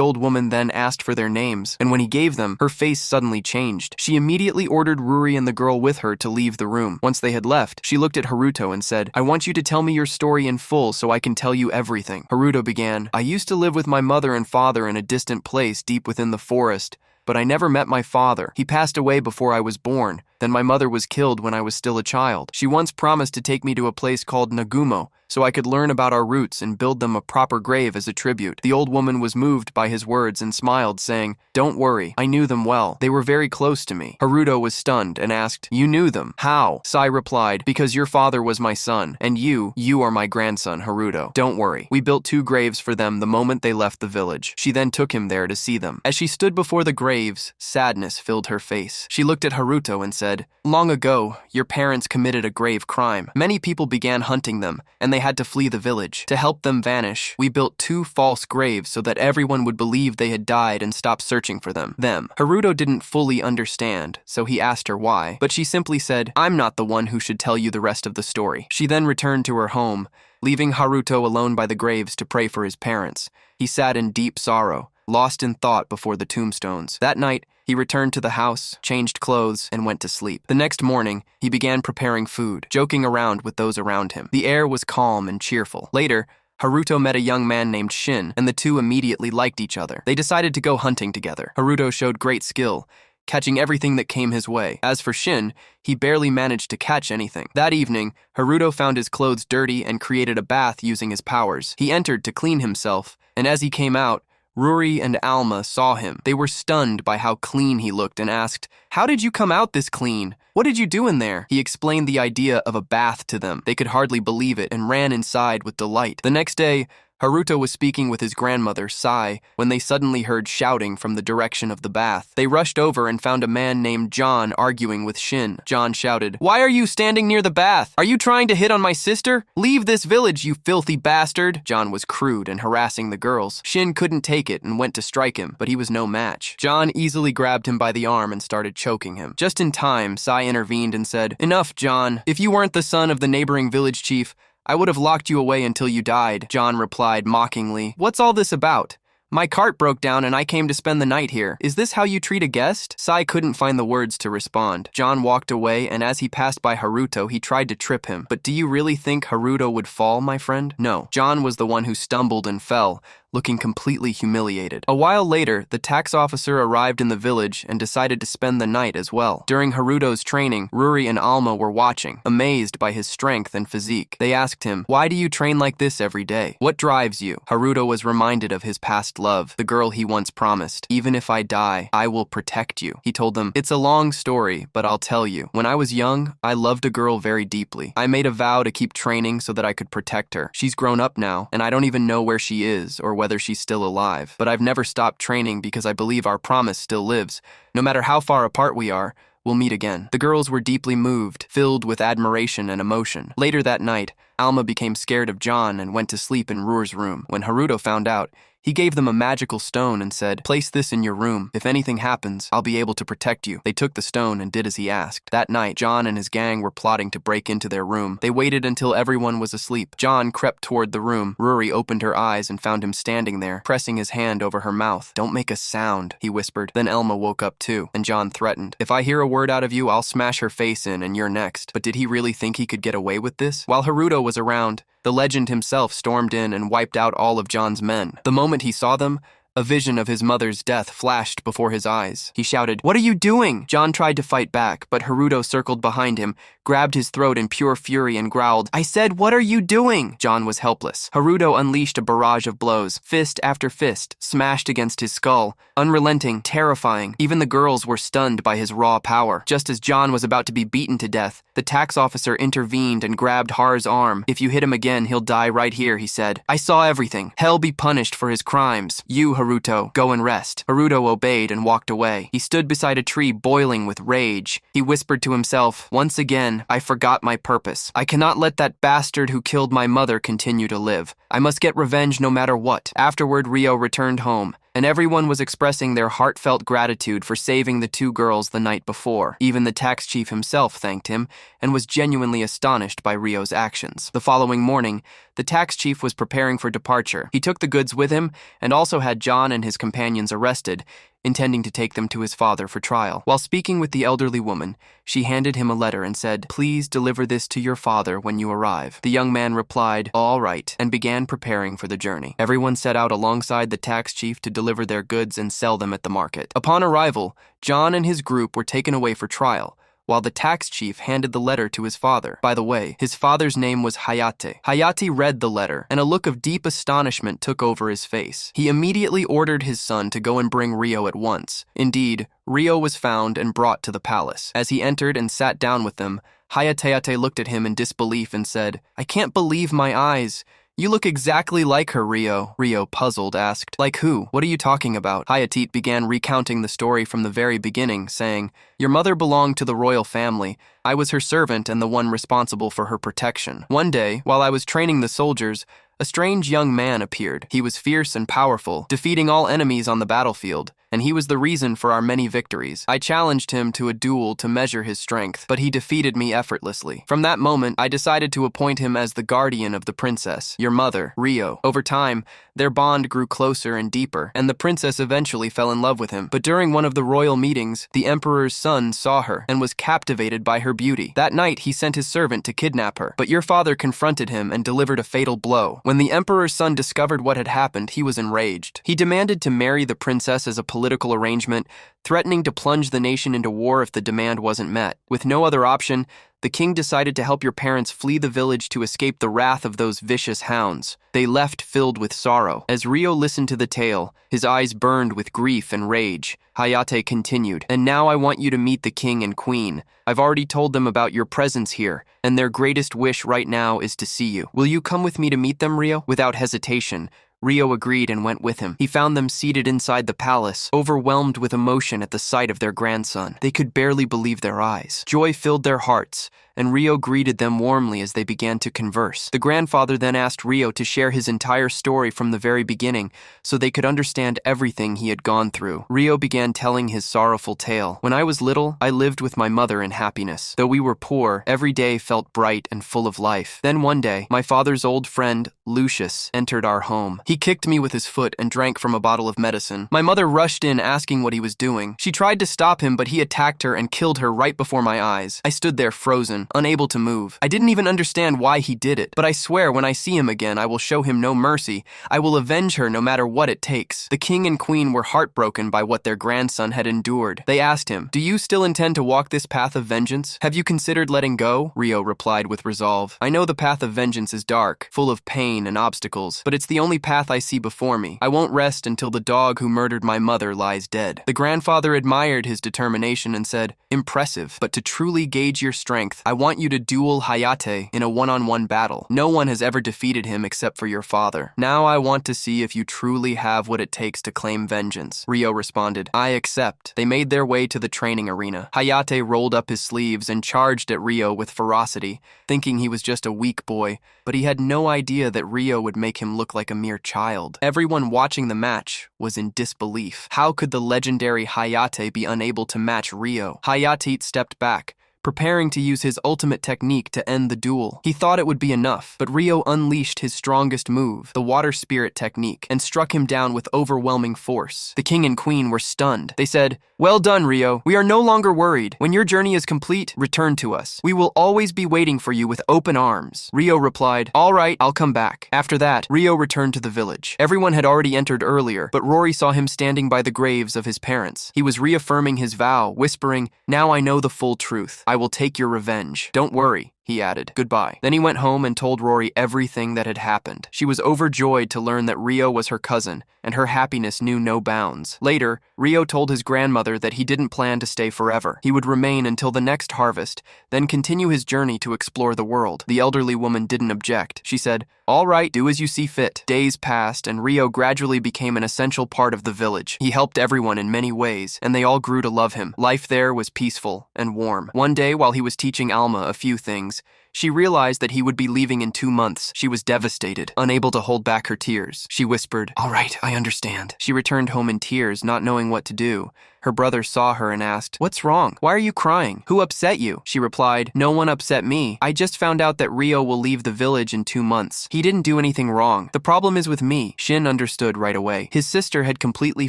old woman then asked for their names, and when he gave them, her face suddenly changed. She immediately ordered Ruri and the girl with her to leave the room. Once they had left, she looked at Haruto and said, "I want you to tell me your story in full so I can tell you everything." Haruto began, "I used to live with my mother and father in a distant place deep within the forest, but I never met my father. He passed away before I was born. Then my mother was killed when I was still a child. She once promised to take me to a place called Nagumo, so I could learn about our roots and build them a proper grave as a tribute." The old woman was moved by his words and smiled, saying, "Don't worry, I knew them well. They were very close to me." Haruto was stunned and asked, "You knew them? How?" Sai replied, "Because your father was my son, and you are my grandson, Haruto. Don't worry. We built 2 graves for them the moment they left the village." She then took him there to see them. As she stood before the graves, sadness filled her face. She looked at Haruto and said, "Long ago, your parents committed a grave crime. Many people began hunting them, and they had to flee the village. To help them vanish, we built 2 false graves so that everyone would believe they had died and stop searching for them. Haruto didn't fully understand, so he asked her why, but she simply said, "I'm not the one who should tell you the rest of the story." She then returned to her home, leaving Haruto alone by the graves to pray for his parents. He sat in deep sorrow, lost in thought before the tombstones. That night, he returned to the house, changed clothes, and went to sleep. The next morning, he began preparing food, joking around with those around him. The air was calm and cheerful. Later, Haruto met a young man named Shin, and the two immediately liked each other. They decided to go hunting together. Haruto showed great skill, catching everything that came his way. As for Shin, he barely managed to catch anything. That evening, Haruto found his clothes dirty and created a bath using his powers. He entered to clean himself, and as he came out, Ruri and Alma saw him. They were stunned by how clean he looked and asked, "How did you come out this clean? What did you do in there?" He explained the idea of a bath to them. They could hardly believe it and ran inside with delight. The next day, Haruto was speaking with his grandmother, Sai, when they suddenly heard shouting from the direction of the bath. They rushed over and found a man named John arguing with Shin. John shouted, "Why are you standing near the bath? Are you trying to hit on my sister? Leave this village, you filthy bastard!" John was crude and harassing the girls. Shin couldn't take it and went to strike him, but he was no match. John easily grabbed him by the arm and started choking him. Just in time, Sai intervened and said, "Enough, John. If you weren't the son of the neighboring village chief, I would have locked you away until you died." John replied mockingly, "What's all this about? My cart broke down and I came to spend the night here. Is this how you treat a guest?" Sai couldn't find the words to respond. John walked away, and as he passed by Haruto, he tried to trip him. But do you really think Haruto would fall, my friend? No. John was the one who stumbled and fell, looking completely humiliated. A while later, the tax officer arrived in the village and decided to spend the night as well. During Haruto's training, Ruri and Alma were watching, amazed by his strength and physique. They asked him, "Why do you train like this every day? What drives you?" Haruto was reminded of his past love, the girl he once promised. "Even if I die, I will protect you." He told them, "It's a long story, but I'll tell you. When I was young, I loved a girl very deeply. I made a vow to keep training so that I could protect her. She's grown up now, and I don't even know where she is or whether she's still alive. But I've never stopped training because I believe our promise still lives. No matter how far apart we are, we'll meet again." The girls were deeply moved, filled with admiration and emotion. Later that night, Alma became scared of John and went to sleep in Rur's room. When Haruto found out, He gave them a magical stone and said, "Place this in your room. If anything happens, I'll be able to protect you." They took the stone and did as he asked. That night, John and his gang were plotting to break into their room. They waited until everyone was asleep. John crept toward the room. Ruri opened her eyes and found him standing there, pressing his hand over her mouth. "Don't make a sound," he whispered. Then Elma woke up too, and John threatened, "If I hear a word out of you, I'll smash her face in and you're next." But did he really think he could get away with this? While Haruto was around, the legend himself stormed in and wiped out all of John's men. The moment he saw them, a vision of his mother's death flashed before his eyes. He shouted, "What are you doing?" John tried to fight back, but Haruto circled behind him, grabbed his throat in pure fury and growled, "I said, what are you doing?" John was helpless. Haruto unleashed a barrage of blows. Fist after fist smashed against his skull. Unrelenting, terrifying. Even the girls were stunned by his raw power. Just as John was about to be beaten to death, the tax officer intervened and grabbed Har's arm. "If you hit him again, he'll die right here," he said. "I saw everything. Hell be punished for his crimes. You, Haruto, go and rest." Haruto obeyed and walked away. He stood beside a tree boiling with rage. He whispered to himself, "Once again, I forgot my purpose. I cannot let that bastard who killed my mother continue to live. I must get revenge no matter what." Afterward, Ryo returned home, and everyone was expressing their heartfelt gratitude for saving the two girls the night before. Even the tax chief himself thanked him and was genuinely astonished by Ryo's actions. The following morning, the tax chief was preparing for departure. He took the goods with him and also had John and his companions arrested, intending to take them to his father for trial. While speaking with the elderly woman, she handed him a letter and said, "Please deliver this to your father when you arrive." The young man replied, "All right," and began preparing for the journey. Everyone set out alongside the tax chief to deliver their goods and sell them at the market. Upon arrival, John and his group were taken away for trial, while the tax chief handed the letter to his father. By the way, his father's name was Hayate. Hayate read the letter, and a look of deep astonishment took over his face. He immediately ordered his son to go and bring Ryo at once. Indeed, Ryo was found and brought to the palace. As he entered and sat down with them, Hayate looked at him in disbelief and said, "I can't believe my eyes. You look exactly like her, Ryo." Ryo, puzzled, asked, "Like who? What are you talking about?" Hayate began recounting the story from the very beginning, saying, "Your mother belonged to the royal family. I was her servant and the one responsible for her protection. One day, while I was training the soldiers, a strange young man appeared. He was fierce and powerful, defeating all enemies on the battlefield, and he was the reason for our many victories. I challenged him to a duel to measure his strength, but he defeated me effortlessly. From that moment, I decided to appoint him as the guardian of the princess, your mother, Ryo. Over time, their bond grew closer and deeper, and the princess eventually fell in love with him. But during one of the royal meetings, the emperor's son saw her and was captivated by her beauty. That night, he sent his servant to kidnap her, but your father confronted him and delivered a fatal blow. When the emperor's son discovered what had happened, he was enraged. He demanded to marry the princess as a political arrangement, threatening to plunge the nation into war if the demand wasn't met. With no other option, the king decided to help your parents flee the village to escape the wrath of those vicious hounds. They left filled with sorrow. As Ryo listened to the tale, his eyes burned with grief and rage. Hayate continued, "And now I want you to meet the king and queen. I've already told them about your presence here, and their greatest wish right now is to see you. Will you come with me to meet them, Ryo?" Without hesitation, Ryo agreed and went with him. He found them seated inside the palace, overwhelmed with emotion at the sight of their grandson. They could barely believe their eyes. Joy filled their hearts, and Ryo greeted them warmly as they began to converse. The grandfather then asked Ryo to share his entire story from the very beginning so they could understand everything he had gone through. Ryo began telling his sorrowful tale. "When I was little, I lived with my mother in happiness. Though we were poor, every day felt bright and full of life. Then one day, my father's old friend, Lucius, entered our home. He kicked me with his foot and drank from a bottle of medicine. My mother rushed in asking what he was doing. She tried to stop him, but he attacked her and killed her right before my eyes. I stood there frozen, unable to move. I didn't even understand why he did it, but I swear when I see him again, I will show him no mercy. I will avenge her no matter what it takes." The king and queen were heartbroken by what their grandson had endured. They asked him, "Do you still intend to walk this path of vengeance? Have you considered letting go?" Ryo replied with resolve, "I know the path of vengeance is dark, full of pain and obstacles, but it's the only path I see before me. I won't rest until the dog who murdered my mother lies dead." The grandfather admired his determination and said, "Impressive, but to truly gauge your strength, I want you to duel Hayate in a one-on-one battle. No one has ever defeated him except for your father. Now I want to see if you truly have what it takes to claim vengeance." Ryo responded, "I accept." They made their way to the training arena. Hayate rolled up his sleeves and charged at Ryo with ferocity, thinking he was just a weak boy, but he had no idea that Ryo would make him look like a mere child. Everyone watching the match was in disbelief. How could the legendary Hayate be unable to match Ryo? Hayate stepped back, preparing to use his ultimate technique to end the duel. He thought it would be enough, but Ryo unleashed his strongest move, the water spirit technique, and struck him down with overwhelming force. The king and queen were stunned. They said, "Well done, Ryo. We are no longer worried. When your journey is complete, return to us. We will always be waiting for you with open arms." Ryo replied, "All right, I'll come back." After that, Ryo returned to the village. Everyone had already entered earlier, but Rory saw him standing by the graves of his parents. He was reaffirming his vow, whispering, "Now I know the full truth. I will take your revenge. Don't worry," he added. "Goodbye." Then he went home and told Rory everything that had happened. She was overjoyed to learn that Ryo was her cousin, and her happiness knew no bounds. Later, Ryo told his grandmother that he didn't plan to stay forever. He would remain until the next harvest, then continue his journey to explore the world. The elderly woman didn't object. She said, "All right, do as you see fit." Days passed, and Ryo gradually became an essential part of the village. He helped everyone in many ways, and they all grew to love him. Life there was peaceful and warm. One day, while he was teaching Alma a few things, she realized that he would be leaving in 2 months. She was devastated, unable to hold back her tears. She whispered, "All right, I understand." She returned home in tears, not knowing what to do. Her brother saw her and asked, "What's wrong? Why are you crying? Who upset you?" She replied, "No one upset me. I just found out that Ryo will leave the village in 2 months. He didn't do anything wrong. The problem is with me." Shin understood right away. His sister had completely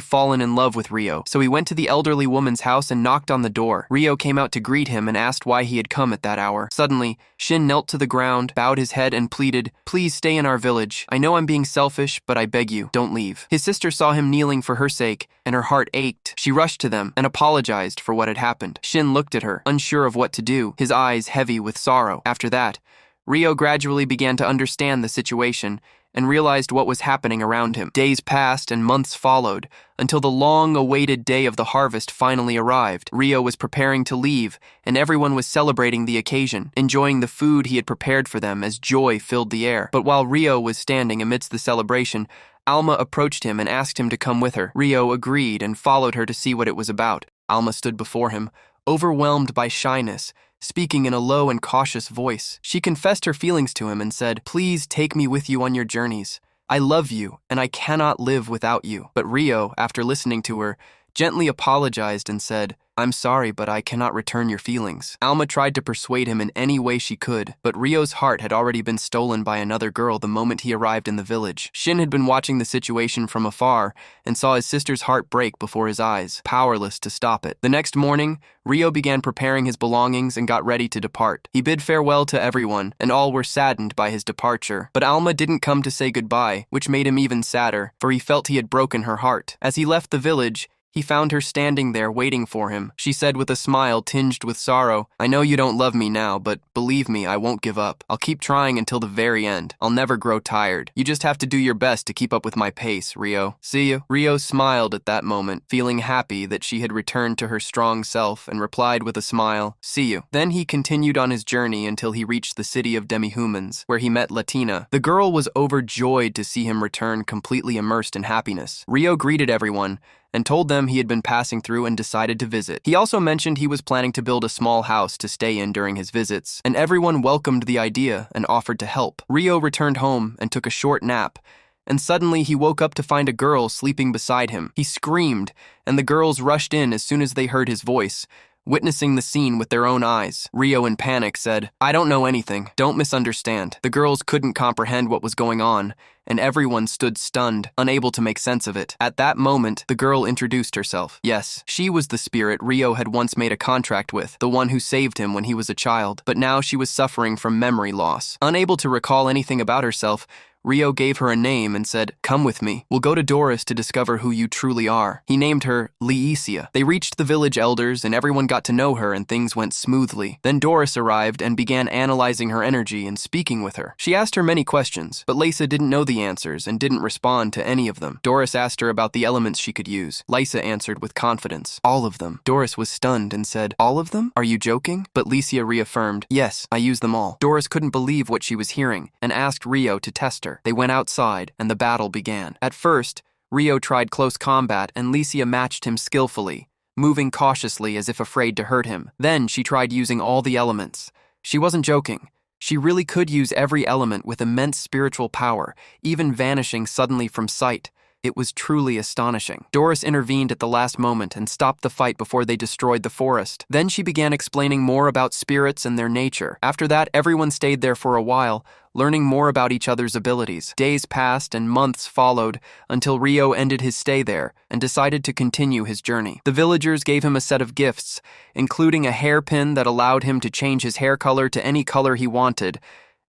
fallen in love with Ryo, so he went to the elderly woman's house and knocked on the door. Ryo came out to greet him and asked why he had come at that hour. Suddenly, Shin knelt to the ground, bowed his head, and pleaded, "Please stay in our village. I know I'm being selfish, but I beg you, don't leave." His sister saw him kneeling for her sake, and her heart ached. She rushed to them and apologized for what had happened. Shin looked at her, unsure of what to do, his eyes heavy with sorrow. After that, Ryo gradually began to understand the situation and realized what was happening around him. Days passed and months followed, until the long-awaited day of the harvest finally arrived. Ryo was preparing to leave, and everyone was celebrating the occasion, enjoying the food he had prepared for them as joy filled the air. But while Ryo was standing amidst the celebration, Alma approached him and asked him to come with her. Ryo agreed and followed her to see what it was about. Alma stood before him, overwhelmed by shyness, speaking in a low and cautious voice. She confessed her feelings to him and said, "Please take me with you on your journeys. I love you, and I cannot live without you." But Ryo, after listening to her, gently apologized and said, "I'm sorry, but I cannot return your feelings." Alma tried to persuade him in any way she could, but Ryo's heart had already been stolen by another girl the moment he arrived in the village. Shin had been watching the situation from afar and saw his sister's heart break before his eyes, powerless to stop it. The next morning, Ryo began preparing his belongings and got ready to depart. He bid farewell to everyone, and all were saddened by his departure. But Alma didn't come to say goodbye, which made him even sadder, for he felt he had broken her heart. As he left the village, he found her standing there waiting for him. She said with a smile tinged with sorrow, "I know you don't love me now, but believe me, I won't give up. I'll keep trying until the very end. I'll never grow tired. You just have to do your best to keep up with my pace, Ryo. See you." Ryo smiled at that moment, feeling happy that she had returned to her strong self, and replied with a smile, "See you." Then he continued on his journey until he reached the city of demihumans, where he met Latina. The girl was overjoyed to see him return completely immersed in happiness. Ryo greeted everyone and told them he had been passing through and decided to visit. He also mentioned he was planning to build a small house to stay in during his visits, and everyone welcomed the idea and offered to help. Ryo returned home and took a short nap, and suddenly he woke up to find a girl sleeping beside him. He screamed, and the girls rushed in as soon as they heard his voice, witnessing the scene with their own eyes. Ryo, in panic, said, "I don't know anything. Don't misunderstand." The girls couldn't comprehend what was going on, and everyone stood stunned, unable to make sense of it. At that moment, the girl introduced herself. Yes, she was the spirit Ryo had once made a contract with, the one who saved him when he was a child. But now she was suffering from memory loss. Unable to recall anything about herself, Ryo gave her a name and said, "Come with me. We'll go to Doris to discover who you truly are." He named her Licia. They reached the village elders and everyone got to know her and things went smoothly. Then Doris arrived and began analyzing her energy and speaking with her. She asked her many questions, but Lysa didn't know the answers and didn't respond to any of them. Doris asked her about the elements she could use. Lysa answered with confidence, "All of them." Doris was stunned and said, "All of them? Are you joking?" But Licia reaffirmed, "Yes, I use them all." Doris couldn't believe what she was hearing and asked Ryo to test her. They went outside and the battle began. At first, Ryo tried close combat and Licia matched him skillfully, moving cautiously as if afraid to hurt him. Then she tried using all the elements. She wasn't joking. She really could use every element with immense spiritual power, even vanishing suddenly from sight. It was truly astonishing. Doris intervened at the last moment and stopped the fight before they destroyed the forest. Then she began explaining more about spirits and their nature. After that, everyone stayed there for a while, learning more about each other's abilities. Days passed and months followed until Ryo ended his stay there and decided to continue his journey. The villagers gave him a set of gifts, including a hairpin that allowed him to change his hair color to any color he wanted,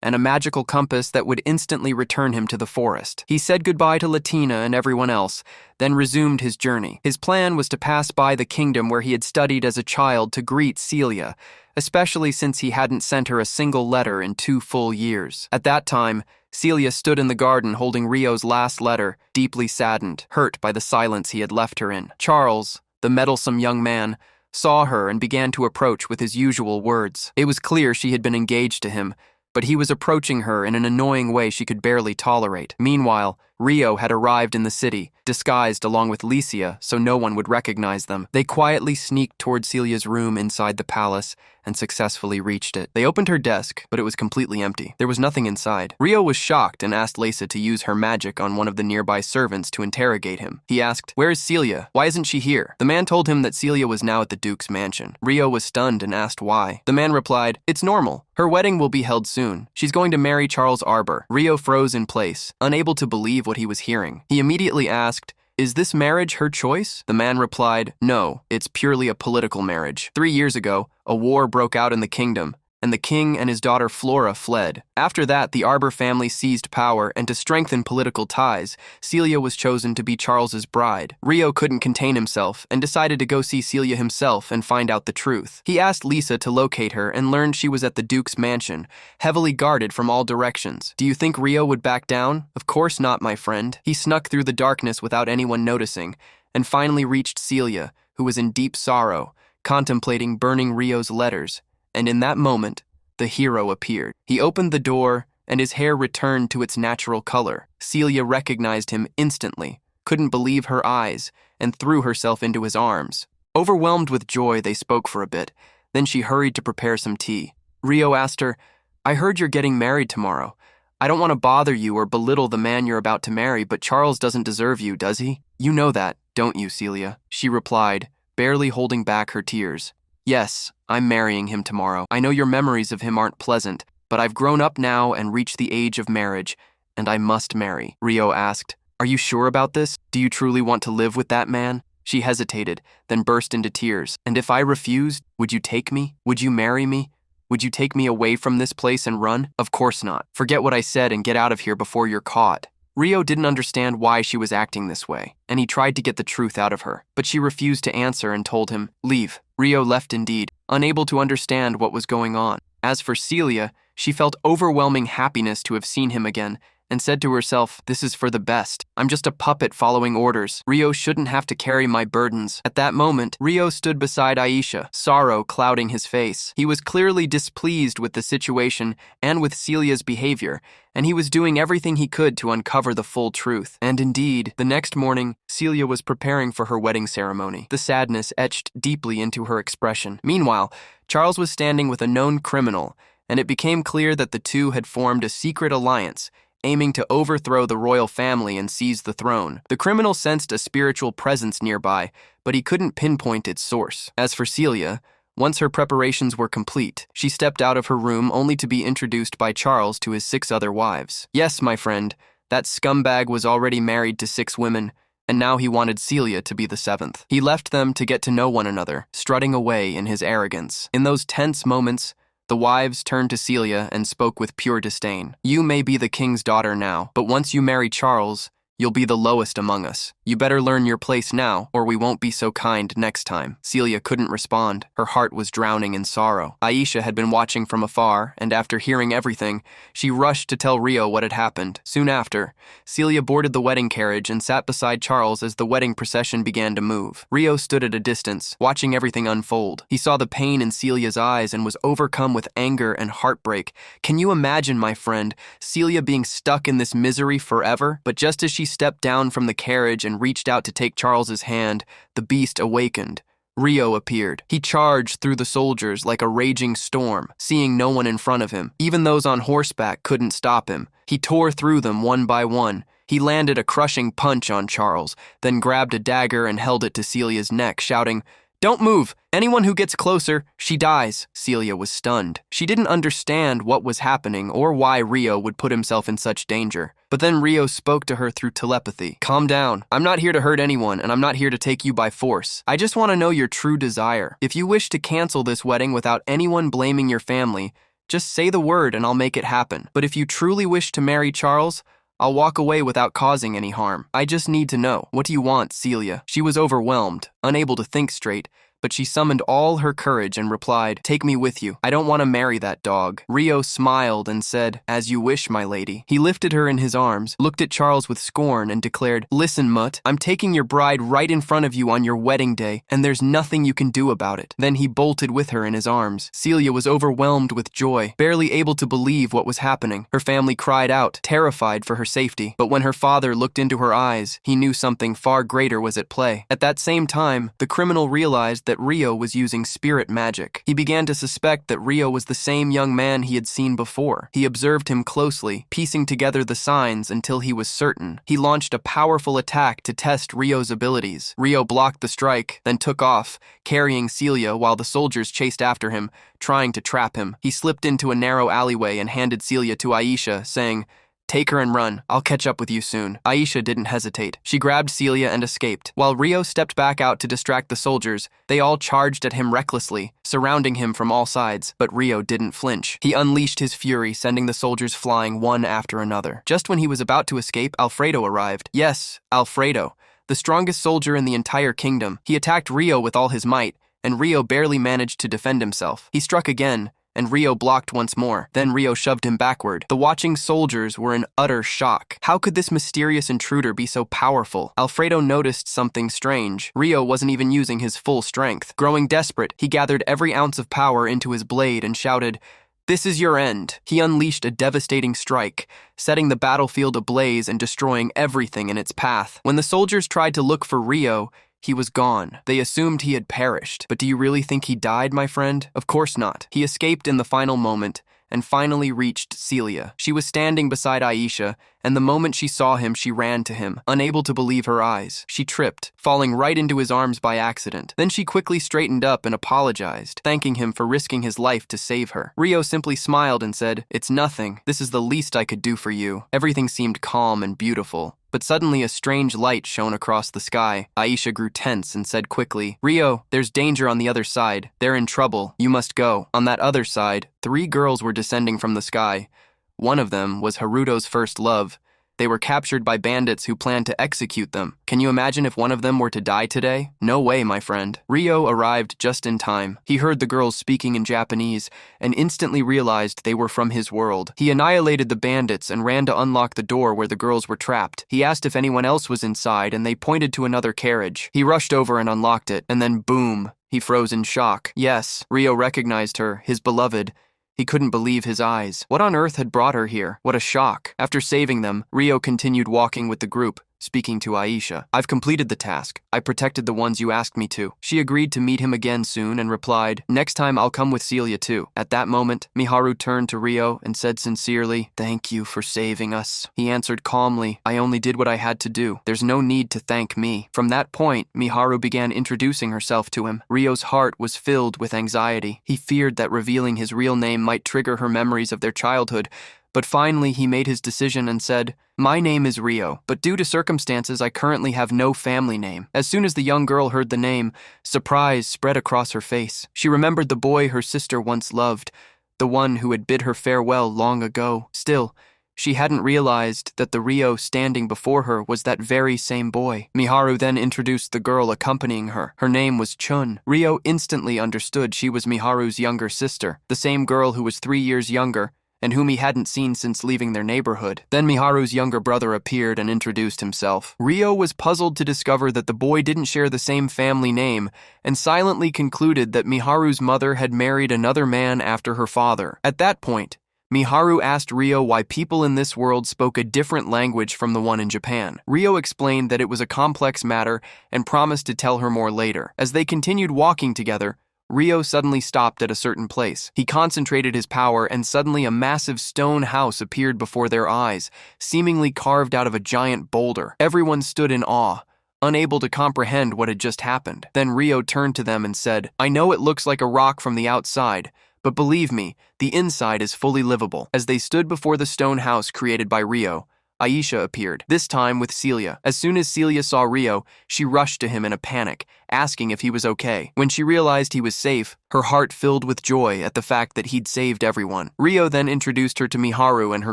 and a magical compass that would instantly return him to the forest. He said goodbye to Latina and everyone else, then resumed his journey. His plan was to pass by the kingdom where he had studied as a child to greet Celia, especially since he hadn't sent her a single letter in 2 full years. At that time, Celia stood in the garden holding Ryo's last letter, deeply saddened, hurt by the silence he had left her in. Charles, the meddlesome young man, saw her and began to approach with his usual words. It was clear she had been engaged to him, but he was approaching her in an annoying way she could barely tolerate. Meanwhile, Ryo had arrived in the city, disguised along with Licia so no one would recognize them. They quietly sneaked toward Celia's room inside the palace and successfully reached it. They opened her desk, but it was completely empty. There was nothing inside. Ryo was shocked and asked Lysa to use her magic on one of the nearby servants to interrogate him. He asked, "Where is Celia? Why isn't she here?" The man told him that Celia was now at the Duke's mansion. Ryo was stunned and asked why. The man replied, "It's normal. Her wedding will be held soon. She's going to marry Charles Arbor." Ryo froze in place, unable to believe what he was hearing. He immediately asked, "Is this marriage her choice?" The man replied, "No, it's purely a political marriage. 3 years ago, a war broke out in the kingdom, and the king and his daughter Flora fled. After that, the Arbor family seized power, and to strengthen political ties, Celia was chosen to be Charles's bride." Ryo couldn't contain himself and decided to go see Celia himself and find out the truth. He asked Lysa to locate her and learned she was at the Duke's mansion, heavily guarded from all directions. Do you think Ryo would back down? Of course not, my friend. He snuck through the darkness without anyone noticing, and finally reached Celia, who was in deep sorrow, contemplating burning Ryo's letters. And in that moment, the hero appeared. He opened the door, and his hair returned to its natural color. Celia recognized him instantly, couldn't believe her eyes, and threw herself into his arms. Overwhelmed with joy, they spoke for a bit. Then she hurried to prepare some tea. Ryo asked her, "I heard you're getting married tomorrow. I don't want to bother you or belittle the man you're about to marry, but Charles doesn't deserve you, does he? You know that, don't you, Celia?" She replied, barely holding back her tears. "Yes, I'm marrying him tomorrow. I know your memories of him aren't pleasant, but I've grown up now and reached the age of marriage, and I must marry." Ryo asked, "Are you sure about this? Do you truly want to live with that man?" She hesitated, then burst into tears. "And if I refused, would you take me? Would you marry me? Would you take me away from this place and run?" "Of course not. Forget what I said and get out of here before you're caught." Ryo didn't understand why she was acting this way, and he tried to get the truth out of her, but she refused to answer and told him, "Leave." Ryo left indeed, unable to understand what was going on. As for Celia, she felt overwhelming happiness to have seen him again, and said to herself, "This is for the best. I'm just a puppet following orders. Ryo shouldn't have to carry my burdens." At that moment, Ryo stood beside Aisha, sorrow clouding his face. He was clearly displeased with the situation and with Celia's behavior, and he was doing everything he could to uncover the full truth. And indeed, the next morning, Celia was preparing for her wedding ceremony. The sadness etched deeply into her expression. Meanwhile, Charles was standing with a known criminal, and it became clear that the two had formed a secret alliance, aiming to overthrow the royal family and seize the throne. The criminal sensed a spiritual presence nearby, but he couldn't pinpoint its source. As for Celia, once her preparations were complete, she stepped out of her room only to be introduced by Charles to his 6 other wives. Yes, my friend, that scumbag was already married to 6 women, and now he wanted Celia to be the 7th. He left them to get to know one another, strutting away in his arrogance. In those tense moments, The wives turned to Celia and spoke with pure disdain. You may be the king's daughter now, but once you marry Charles, you'll be the lowest among us. You better learn your place now, or we won't be so kind next time. Celia couldn't respond. Her heart was drowning in sorrow. Aisha had been watching from afar, and after hearing everything, she rushed to tell Ryo what had happened. Soon after, Celia boarded the wedding carriage and sat beside Charles as the wedding procession began to move. Ryo stood at a distance, watching everything unfold. He saw the pain in Celia's eyes and was overcome with anger and heartbreak. Can you imagine, my friend, Celia being stuck in this misery forever? But just as she stepped down from the carriage and reached out to take Charles's hand, the beast awakened. Ryo appeared. He charged through the soldiers like a raging storm, seeing no one in front of him. Even those on horseback couldn't stop him. He tore through them one by one. He landed a crushing punch on Charles, then grabbed a dagger and held it to Celia's neck, shouting, "Don't move! Anyone who gets closer, she dies." Celia was stunned. She didn't understand what was happening or why Ryo would put himself in such danger. But then Ryo spoke to her through telepathy. "Calm down. I'm not here to hurt anyone, and I'm not here to take you by force. I just want to know your true desire. If you wish to cancel this wedding without anyone blaming your family, just say the word and I'll make it happen. But if you truly wish to marry Charles, I'll walk away without causing any harm. I just need to know. What do you want, Celia?" She was overwhelmed, unable to think straight, but she summoned all her courage and replied, "Take me with you. I don't want to marry that dog." Ryo smiled and said, "As you wish, my lady." He lifted her in his arms, looked at Charles with scorn, and declared, "Listen, Mutt, I'm taking your bride right in front of you on your wedding day, and there's nothing you can do about it." Then he bolted with her in his arms. Celia was overwhelmed with joy, barely able to believe what was happening. Her family cried out, terrified for her safety. But when her father looked into her eyes, he knew something far greater was at play. At that same time, the criminal realized that Ryo was using spirit magic. He began to suspect that Ryo was the same young man he had seen before. He observed him closely, piecing together the signs until he was certain. He launched a powerful attack to test Ryo's abilities. Ryo blocked the strike, then took off, carrying Celia while the soldiers chased after him, trying to trap him. He slipped into a narrow alleyway and handed Celia to Aisha, saying, "Take her and run. I'll catch up with you soon." Aisha didn't hesitate. She grabbed Celia and escaped. While Ryo stepped back out to distract the soldiers, they all charged at him recklessly, surrounding him from all sides. But Ryo didn't flinch. He unleashed his fury, sending the soldiers flying one after another. Just when he was about to escape, Alfredo arrived. Yes, Alfredo, the strongest soldier in the entire kingdom. He attacked Ryo with all his might, and Ryo barely managed to defend himself. He struck again, and Ryo blocked once more. Then Ryo shoved him backward. The watching soldiers were in utter shock. How could this mysterious intruder be so powerful? Alfredo noticed something strange. Ryo wasn't even using his full strength. Growing desperate, he gathered every ounce of power into his blade and shouted, "This is your end." He unleashed a devastating strike, setting the battlefield ablaze and destroying everything in its path. When the soldiers tried to look for Ryo, he was gone. They assumed he had perished. But do you really think he died, my friend? Of course not. He escaped in the final moment and finally reached Celia. She was standing beside Aisha, and the moment she saw him, she ran to him, unable to believe her eyes. She tripped, falling right into his arms by accident. Then she quickly straightened up and apologized, thanking him for risking his life to save her. Ryo simply smiled and said, "It's nothing. This is the least I could do for you." Everything seemed calm and beautiful. But suddenly a strange light shone across the sky. Aisha grew tense and said quickly, "Ryo, there's danger on the other side. They're in trouble. You must go." On that other side, 3 girls were descending from the sky. One of them was Haruto's first love. They were captured by bandits who planned to execute them. Can you imagine if one of them were to die today? No way, my friend. Ryo arrived just in time. He heard the girls speaking in Japanese and instantly realized they were from his world. He annihilated the bandits and ran to unlock the door where the girls were trapped. He asked if anyone else was inside, and they pointed to another carriage. He rushed over and unlocked it, and then boom, he froze in shock. Yes, Ryo recognized her, his beloved. He couldn't believe his eyes. What on earth had brought her here? What a shock. After saving them, Ryo continued walking with the group, speaking to Aisha. "I've completed the task. I protected the ones you asked me to." She agreed to meet him again soon and replied, "Next time I'll come with Celia too." At that moment, Miharu turned to Ryo and said sincerely, "Thank you for saving us." He answered calmly, "I only did what I had to do. There's no need to thank me." From that point, Miharu began introducing herself to him. Ryo's heart was filled with anxiety. He feared that revealing his real name might trigger her memories of their childhood. But finally, he made his decision and said, "My name is Ryo, but due to circumstances, I currently have no family name." As soon as the young girl heard the name, surprise spread across her face. She remembered the boy her sister once loved, the one who had bid her farewell long ago. Still, she hadn't realized that the Ryo standing before her was that very same boy. Miharu then introduced the girl accompanying her. Her name was Chun. Ryo instantly understood she was Miharu's younger sister, the same girl who was 3 years younger, and whom he hadn't seen since leaving their neighborhood. Then Miharu's younger brother appeared and introduced himself. Ryo was puzzled to discover that the boy didn't share the same family name, and silently concluded that Miharu's mother had married another man after her father. At that point, Miharu asked Ryo why people in this world spoke a different language from the one in Japan. Ryo explained that it was a complex matter and promised to tell her more later. As they continued walking together, Ryo suddenly stopped at a certain place. He concentrated his power, and suddenly a massive stone house appeared before their eyes, seemingly carved out of a giant boulder. Everyone stood in awe, unable to comprehend what had just happened. Then Ryo turned to them and said, "I know it looks like a rock from the outside, but believe me, the inside is fully livable." As they stood before the stone house created by Ryo, Aisha appeared, this time with Celia. As soon as Celia saw Ryo, she rushed to him in a panic, asking if he was okay. When she realized he was safe, her heart filled with joy at the fact that he'd saved everyone. Ryo then introduced her to Miharu and her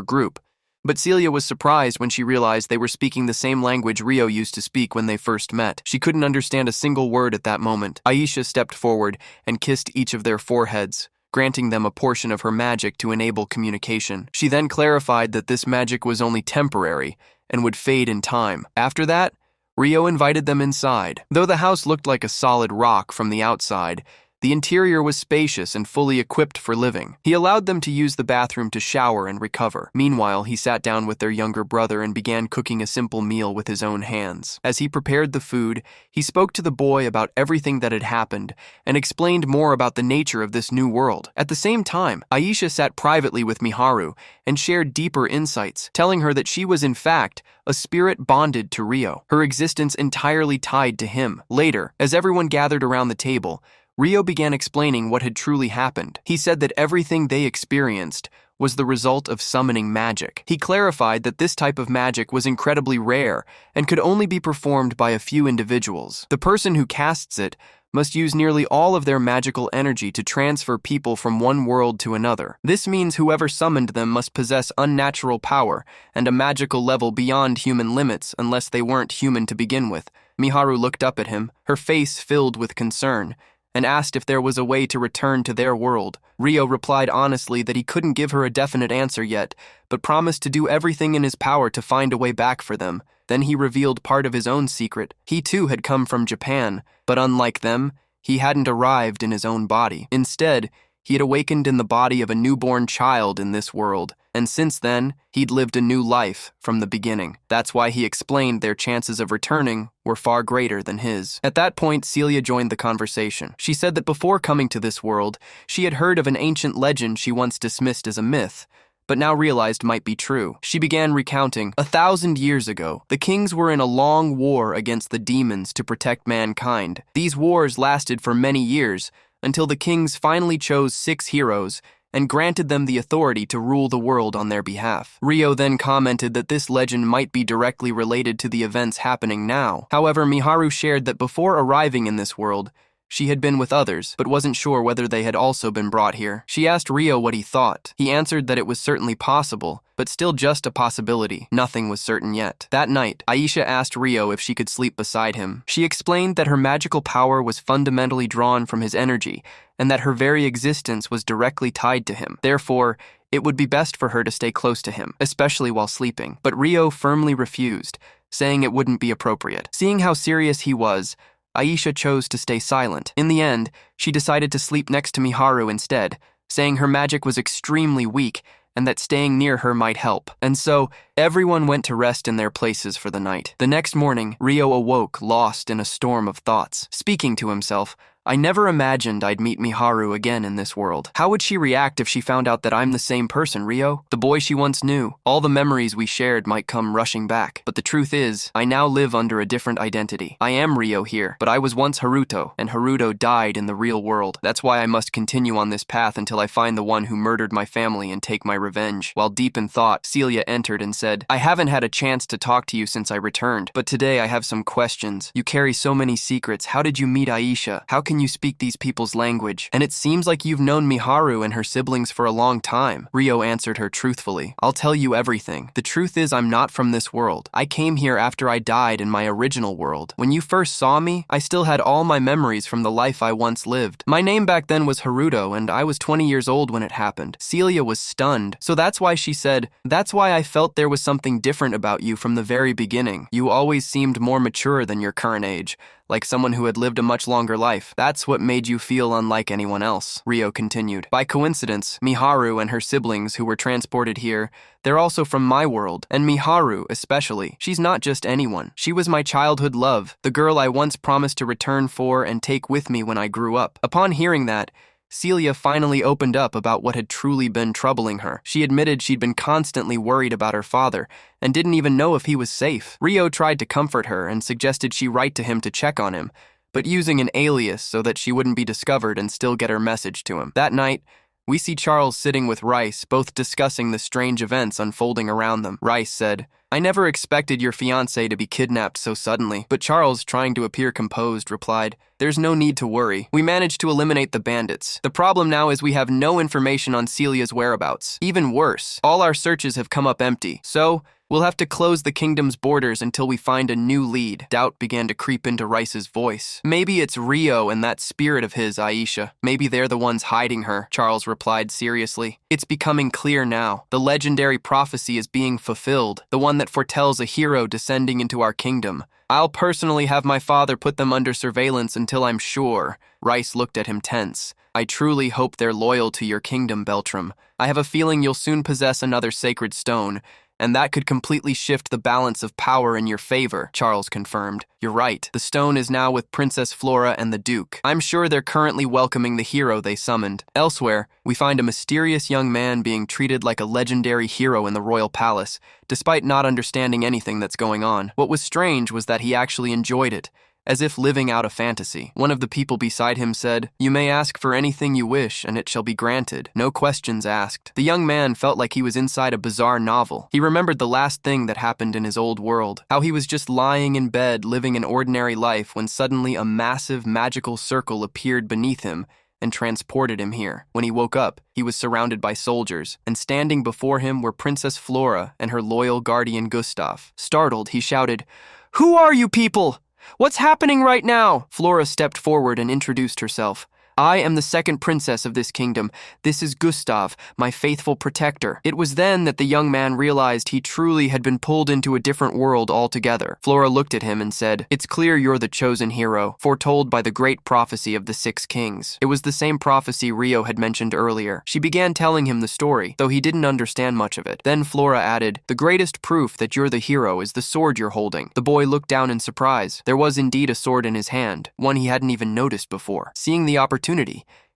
group, but Celia was surprised when she realized they were speaking the same language Ryo used to speak when they first met. She couldn't understand a single word at that moment. Aisha stepped forward and kissed each of their foreheads, granting them a portion of her magic to enable communication. She then clarified that this magic was only temporary and would fade in time. After that, Ryo invited them inside. Though the house looked like a solid rock from the outside, the interior was spacious and fully equipped for living. He allowed them to use the bathroom to shower and recover. Meanwhile, he sat down with their younger brother and began cooking a simple meal with his own hands. As he prepared the food, he spoke to the boy about everything that had happened and explained more about the nature of this new world. At the same time, Aisha sat privately with Miharu and shared deeper insights, telling her that she was in fact a spirit bonded to Ryo, her existence entirely tied to him. Later, as everyone gathered around the table, Ryo began explaining what had truly happened. He said that everything they experienced was the result of summoning magic. He clarified that this type of magic was incredibly rare and could only be performed by a few individuals. The person who casts it must use nearly all of their magical energy to transfer people from one world to another. This means whoever summoned them must possess unnatural power and a magical level beyond human limits unless they weren't human to begin with. Miharu looked up at him, her face filled with concern, and asked if there was a way to return to their world. Ryo replied honestly that he couldn't give her a definite answer yet, but promised to do everything in his power to find a way back for them. Then he revealed part of his own secret. He too had come from Japan, but unlike them, he hadn't arrived in his own body. Instead, he had awakened in the body of a newborn child in this world, and since then, he'd lived a new life from the beginning. That's why he explained their chances of returning were far greater than his. At that point, Celia joined the conversation. She said that before coming to this world, she had heard of an ancient legend she once dismissed as a myth, but now realized might be true. She began recounting, 1,000 years ago, the kings were in a long war against the demons to protect mankind. These wars lasted for many years, until the kings finally chose 6 heroes and granted them the authority to rule the world on their behalf. Ryo then commented that this legend might be directly related to the events happening now. However, Miharu shared that before arriving in this world, she had been with others, but wasn't sure whether they had also been brought here. She asked Ryo what he thought. He answered that it was certainly possible, but still just a possibility. Nothing was certain yet. That night, Aisha asked Ryo if she could sleep beside him. She explained that her magical power was fundamentally drawn from his energy, and that her very existence was directly tied to him. Therefore, it would be best for her to stay close to him, especially while sleeping. But Ryo firmly refused, saying it wouldn't be appropriate. Seeing how serious he was, Aisha chose to stay silent. In the end, she decided to sleep next to Miharu instead, saying her magic was extremely weak and that staying near her might help. And so, everyone went to rest in their places for the night. The next morning, Ryo awoke, lost in a storm of thoughts. Speaking to himself, I never imagined I'd meet Miharu again in this world. How would she react if she found out that I'm the same person, Ryo? The boy she once knew. All the memories we shared might come rushing back. But the truth is, I now live under a different identity. I am Ryo here, but I was once Haruto, and Haruto died in the real world. That's why I must continue on this path until I find the one who murdered my family and take my revenge. While deep in thought, Celia entered and said, said, I haven't had a chance to talk to you since I returned, but today I have some questions. You carry so many secrets. How did you meet Aisha? How can you speak these people's language? And it seems like you've known Miharu and her siblings for a long time. Ryo answered her truthfully. I'll tell you everything. The truth is I'm not from this world. I came here after I died in my original world. When you first saw me, I still had all my memories from the life I once lived. My name back then was Haruto, and I was 20 years old when it happened. Celia was stunned, so that's why she said, that's why I felt there was something different about you from the very beginning. You always seemed more mature than your current age, like someone who had lived a much longer life. That's what made you feel unlike anyone else, Ryo continued. By coincidence, Miharu and her siblings who were transported here, they're also from my world, and Miharu especially. She's not just anyone. She was my childhood love, the girl I once promised to return for and take with me when I grew up. Upon hearing that, Celia finally opened up about what had truly been troubling her. She admitted she'd been constantly worried about her father and didn't even know if he was safe. Ryo tried to comfort her and suggested she write to him to check on him, but using an alias so that she wouldn't be discovered and still get her message to him. That night, we see Charles sitting with Rice, both discussing the strange events unfolding around them. Rice said, I never expected your fiancé to be kidnapped so suddenly, but Charles, trying to appear composed, replied, there's no need to worry. We managed to eliminate the bandits. The problem now is we have no information on Celia's whereabouts. Even worse, all our searches have come up empty. So, we'll have to close the kingdom's borders until we find a new lead. Doubt began to creep into Rice's voice. Maybe it's Ryo and that spirit of his, Aisha. Maybe they're the ones hiding her, Charles replied seriously. It's becoming clear now. The legendary prophecy is being fulfilled, the one that foretells a hero descending into our kingdom. I'll personally have my father put them under surveillance until I'm sure. Rice looked at him tense. I truly hope they're loyal to your kingdom, Beltram. I have a feeling you'll soon possess another sacred stone, and that could completely shift the balance of power in your favor, Charles confirmed. You're right. The stone is now with Princess Flora and the Duke. I'm sure they're currently welcoming the hero they summoned. Elsewhere, we find a mysterious young man being treated like a legendary hero in the royal palace, despite not understanding anything that's going on. What was strange was that he actually enjoyed it, as if living out a fantasy. One of the people beside him said, You may ask for anything you wish, and it shall be granted. No questions asked. The young man felt like he was inside a bizarre novel. He remembered the last thing that happened in his old world, how he was just lying in bed living an ordinary life when suddenly a massive magical circle appeared beneath him and transported him here. When he woke up, he was surrounded by soldiers, and standing before him were Princess Flora and her loyal guardian Gustav. Startled, he shouted, Who are you people? What's happening right now? Flora stepped forward and introduced herself. I am the second princess of this kingdom. This is Gustav, my faithful protector. It was then that the young man realized he truly had been pulled into a different world altogether. Flora looked at him and said, It's clear you're the chosen hero, foretold by the great prophecy of the 6 kings. It was the same prophecy Ryo had mentioned earlier. She began telling him the story, though he didn't understand much of it. Then Flora added, The greatest proof that you're the hero is the sword you're holding. The boy looked down in surprise. There was indeed a sword in his hand, one he hadn't even noticed before. Seeing the opportunity,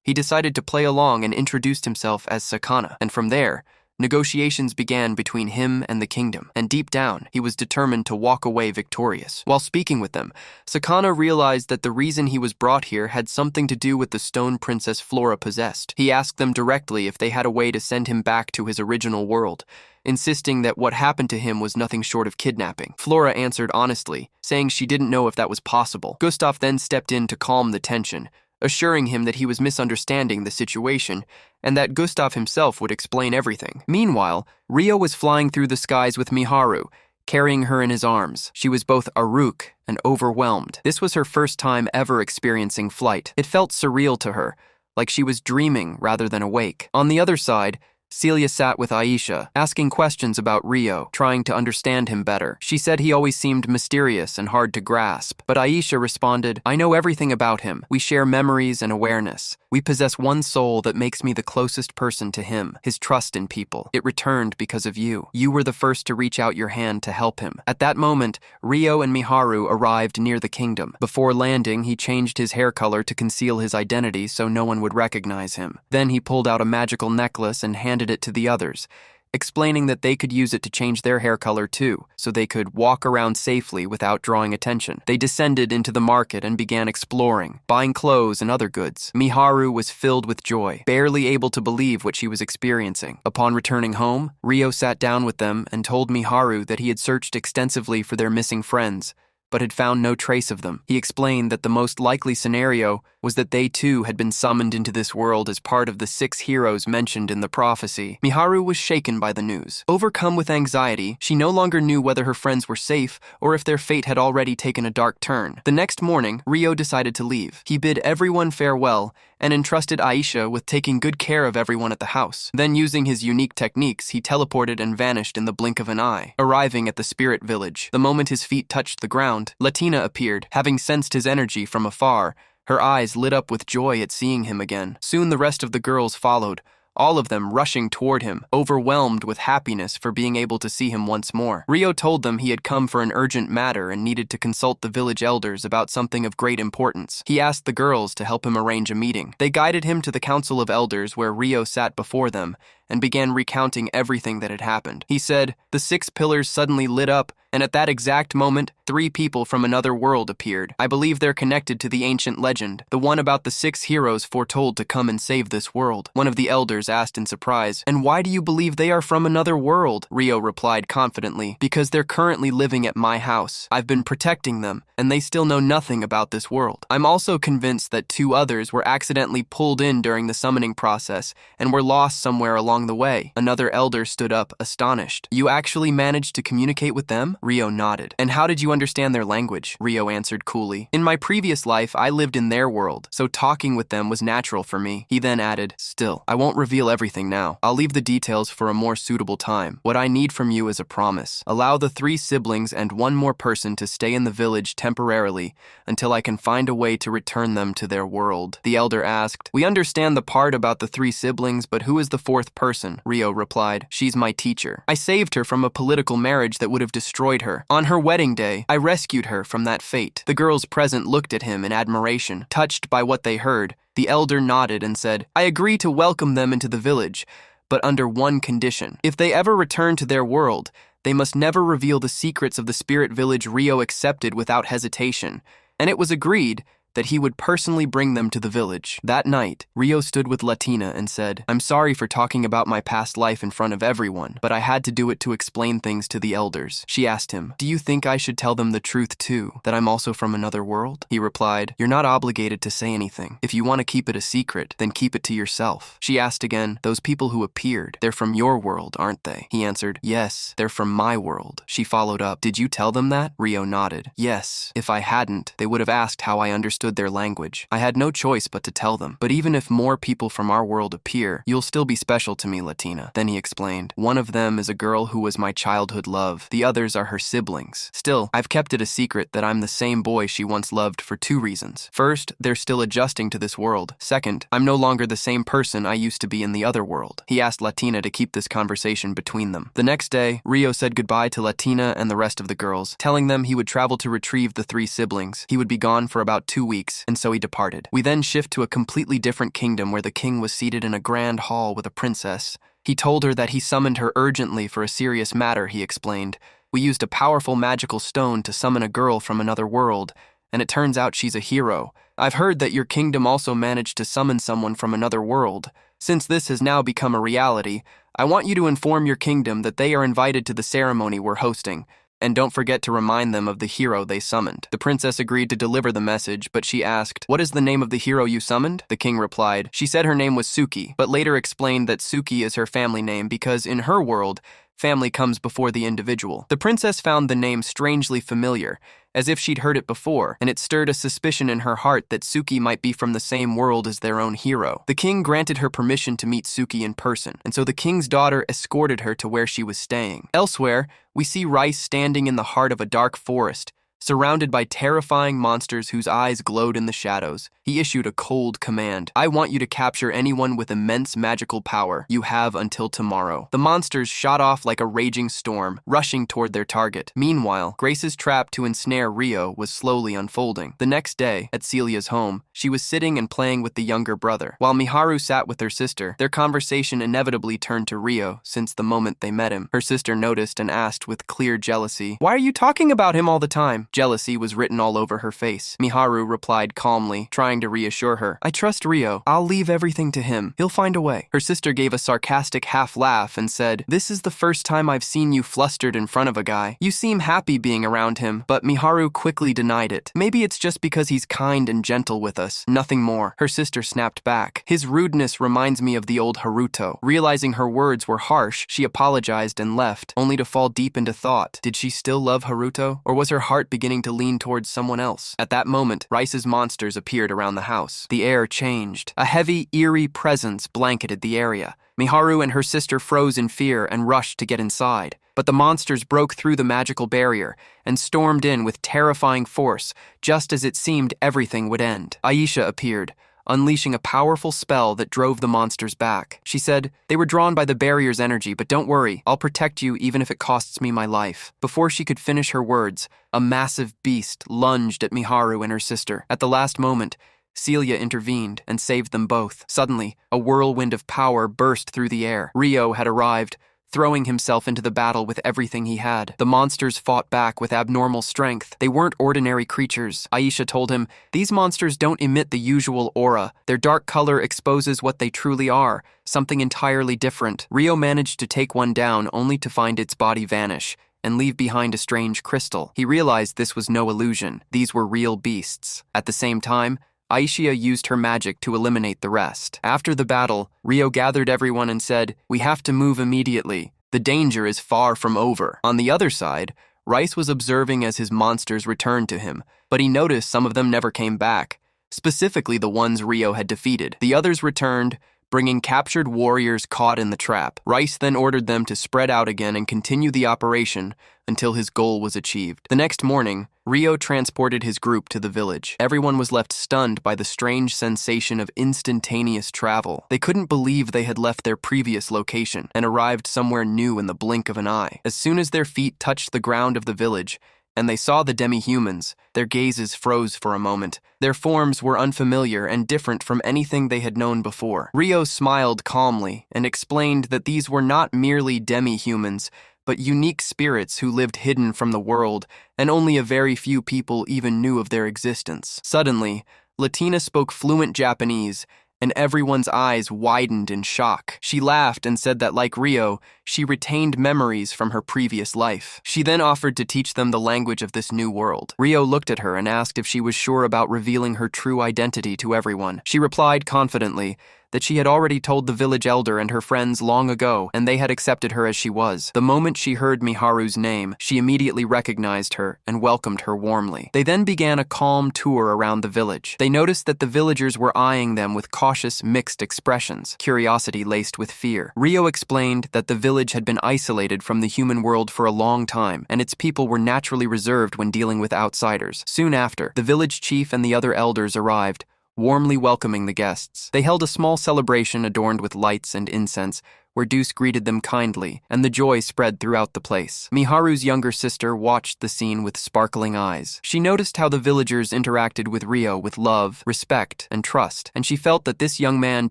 he decided to play along and introduced himself as Sakana, and from there, negotiations began between him and the kingdom, and deep down, he was determined to walk away victorious. While speaking with them, Sakana realized that the reason he was brought here had something to do with the stone Princess Flora possessed. He asked them directly if they had a way to send him back to his original world, insisting that what happened to him was nothing short of kidnapping. Flora answered honestly, saying she didn't know if that was possible. Gustav then stepped in to calm the tension, assuring him that he was misunderstanding the situation and that Gustav himself would explain everything. Meanwhile, Ryo was flying through the skies with Miharu, carrying her in his arms. She was both Aruk and overwhelmed. This was her first time ever experiencing flight. It felt surreal to her, like she was dreaming rather than awake. On the other side, Celia sat with Aisha, asking questions about Ryo, trying to understand him better. She said he always seemed mysterious and hard to grasp, but Aisha responded, I know everything about him. We share memories and awareness. We possess one soul that makes me the closest person to him, his trust in people. It returned because of you. You were the first to reach out your hand to help him. At that moment, Ryo and Miharu arrived near the kingdom. Before landing, he changed his hair color to conceal his identity so no one would recognize him. Then he pulled out a magical necklace and handed it to the others. explaining that they could use it to change their hair color too, so they could walk around safely without drawing attention. They descended into the market and began exploring, buying clothes and other goods. Miharu was filled with joy, barely able to believe what she was experiencing. Upon returning home, Ryo sat down with them and told Miharu that he had searched extensively for their missing friends, but had found no trace of them. He explained that the most likely scenario was that they too had been summoned into this world as part of the 6 heroes mentioned in the prophecy. Miharu was shaken by the news. Overcome with anxiety, she no longer knew whether her friends were safe or if their fate had already taken a dark turn. The next morning, Ryo decided to leave. He bid everyone farewell and entrusted Aisha with taking good care of everyone at the house. Then, using his unique techniques, he teleported and vanished in the blink of an eye, arriving at the spirit village. The moment his feet touched the ground, Latina appeared, having sensed his energy from afar. Her eyes lit up with joy at seeing him again. Soon the rest of the girls followed, all of them rushing toward him, overwhelmed with happiness for being able to see him once more. Ryo told them he had come for an urgent matter and needed to consult the village elders about something of great importance. He asked the girls to help him arrange a meeting. They guided him to the council of elders where Ryo sat before them and began recounting everything that had happened. He said, "The 6 pillars suddenly lit up, and at that exact moment, 3 people from another world appeared. I believe they're connected to the ancient legend, the one about the 6 heroes foretold to come and save this world." One of the elders asked in surprise, "And why do you believe they are from another world?" Ryo replied confidently, "Because they're currently living at my house. I've been protecting them, and they still know nothing about this world. I'm also convinced that 2 others were accidentally pulled in during the summoning process and were lost somewhere along the way." Another elder stood up, astonished. "You actually managed to communicate with them?" Ryo nodded. "And how did you understand their language?" Ryo answered coolly. "In my previous life, I lived in their world, so talking with them was natural for me." He then added, "Still, I won't reveal everything now. I'll leave the details for a more suitable time. What I need from you is a promise. Allow the 3 siblings and 1 more person to stay in the village temporarily until I can find a way to return them to their world." The elder asked, "We understand the part about the 3 siblings, but who is the 4th person?" Ryo replied, "She's my teacher. I saved her from a political marriage that would have destroyed her. On her wedding day, I rescued her from that fate." The girls present looked at him in admiration, touched by what they heard. The elder nodded and said, "I agree to welcome them into the village, but under one condition. If they ever return to their world, they must never reveal the secrets of the spirit village." Ryo accepted without hesitation, and it was agreed that he would personally bring them to the village. That night, Ryo stood with Latina and said, "I'm sorry for talking about my past life in front of everyone, but I had to do it to explain things to the elders." She asked him, "Do you think I should tell them the truth too, that I'm also from another world?" He replied, "You're not obligated to say anything. If you want to keep it a secret, then keep it to yourself." She asked again, "Those people who appeared, they're from your world, aren't they?" He answered, "Yes, they're from my world." She followed up, "Did you tell them that?" Ryo nodded. "Yes. If I hadn't, they would have asked how I understood their language. I had no choice but to tell them. But even if more people from our world appear, you'll still be special to me, Latina." Then he explained, "One of them is a girl who was my childhood love. The others are her siblings. Still, I've kept it a secret that I'm the same boy she once loved for 2 reasons. First, they're still adjusting to this world. Second, I'm no longer the same person I used to be in the other world." He asked Latina to keep this conversation between them. The next day, Ryo said goodbye to Latina and the rest of the girls, telling them he would travel to retrieve the 3 siblings. He would be gone for about 2 weeks, and so he departed. We then shift to a completely different kingdom where the king was seated in a grand hall with a princess. He told her that he summoned her urgently for a serious matter, he explained. "We used a powerful magical stone to summon a girl from another world, and it turns out she's a hero. I've heard that your kingdom also managed to summon someone from another world. Since this has now become a reality, I want you to inform your kingdom that they are invited to the ceremony we're hosting. And don't forget to remind them of the hero they summoned." The princess agreed to deliver the message, but she asked, "What is the name of the hero you summoned?" The king replied, "She said her name was Suki, but later explained that Suki is her family name because in her world, family comes before the individual." The princess found the name strangely familiar, as if she'd heard it before, and it stirred a suspicion in her heart that Suki might be from the same world as their own hero. The king granted her permission to meet Suki in person, and so the king's daughter escorted her to where she was staying. Elsewhere, we see Rice standing in the heart of a dark forest, Surrounded by terrifying monsters whose eyes glowed in the shadows, he issued a cold command. I want you to capture anyone with immense magical power. You have until tomorrow. The monsters shot off like a raging storm, rushing toward their target. Meanwhile, Grace's trap to ensnare Ryo was slowly unfolding. The next day, at Celia's home, she was sitting and playing with the younger brother. While Miharu sat with her sister, their conversation inevitably turned to Ryo since the moment they met him. Her sister noticed and asked with clear jealousy, "Why are you talking about him all the time?" Jealousy was written all over her face. Miharu replied calmly, trying to reassure her, "I trust Ryo. I'll leave everything to him. He'll find a way." Her sister gave a sarcastic half-laugh and said, "This is the first time I've seen you flustered in front of a guy. You seem happy being around him." But Miharu quickly denied it. "Maybe it's just because he's kind and gentle with us. Nothing more." Her sister snapped back. "His rudeness reminds me of the old Haruto." Realizing her words were harsh, she apologized and left, only to fall deep into thought. Did she still love Haruto? Or was her heart beginning to lean towards someone else? At that moment, Rice's monsters appeared around the house. The air changed. A heavy, eerie presence blanketed the area. Miharu and her sister froze in fear and rushed to get inside. But the monsters broke through the magical barrier and stormed in with terrifying force, just as it seemed everything would end. Aisha appeared, unleashing a powerful spell that drove the monsters back. She said, "They were drawn by the barrier's energy, but don't worry, I'll protect you even if it costs me my life." Before she could finish her words, a massive beast lunged at Miharu and her sister. At the last moment, Celia intervened and saved them both. Suddenly, a whirlwind of power burst through the air. Ryo had arrived, throwing himself into the battle with everything he had. The monsters fought back with abnormal strength. They weren't ordinary creatures. Aisha told him, "These monsters don't emit the usual aura. Their dark color exposes what they truly are, something entirely different." Ryo managed to take one down only to find its body vanish and leave behind a strange crystal. He realized this was no illusion. These were real beasts. At the same time, Aisha used her magic to eliminate the rest. After the battle, Ryo gathered everyone and said, "We have to move immediately. The danger is far from over." On the other side, Rice was observing as his monsters returned to him, but he noticed some of them never came back, specifically the ones Ryo had defeated. The others returned, bringing captured warriors caught in the trap. Rice then ordered them to spread out again and continue the operation until his goal was achieved. The next morning, Ryo transported his group to the village. Everyone was left stunned by the strange sensation of instantaneous travel. They couldn't believe they had left their previous location and arrived somewhere new in the blink of an eye. As soon as their feet touched the ground of the village, and they saw the demi-humans, their gazes froze for a moment. Their forms were unfamiliar and different from anything they had known before. Ryo smiled calmly and explained that these were not merely demi-humans, but unique spirits who lived hidden from the world, and only a very few people even knew of their existence. Suddenly, Latina spoke fluent Japanese, and everyone's eyes widened in shock. She laughed and said that, like Ryo, she retained memories from her previous life. She then offered to teach them the language of this new world. Ryo looked at her and asked if she was sure about revealing her true identity to everyone. She replied confidently that she had already told the village elder and her friends long ago, and they had accepted her as she was. The moment she heard Miharu's name, she immediately recognized her and welcomed her warmly. They then began a calm tour around the village. They noticed that the villagers were eyeing them with cautious, mixed expressions, curiosity laced with fear. Ryo explained that the village had been isolated from the human world for a long time, and its people were naturally reserved when dealing with outsiders. Soon after, the village chief and the other elders arrived, warmly welcoming the guests. They held a small celebration adorned with lights and incense, where Deuce greeted them kindly, and the joy spread throughout the place. Miharu's younger sister watched the scene with sparkling eyes. She noticed how the villagers interacted with Ryo with love, respect, and trust, and she felt that this young man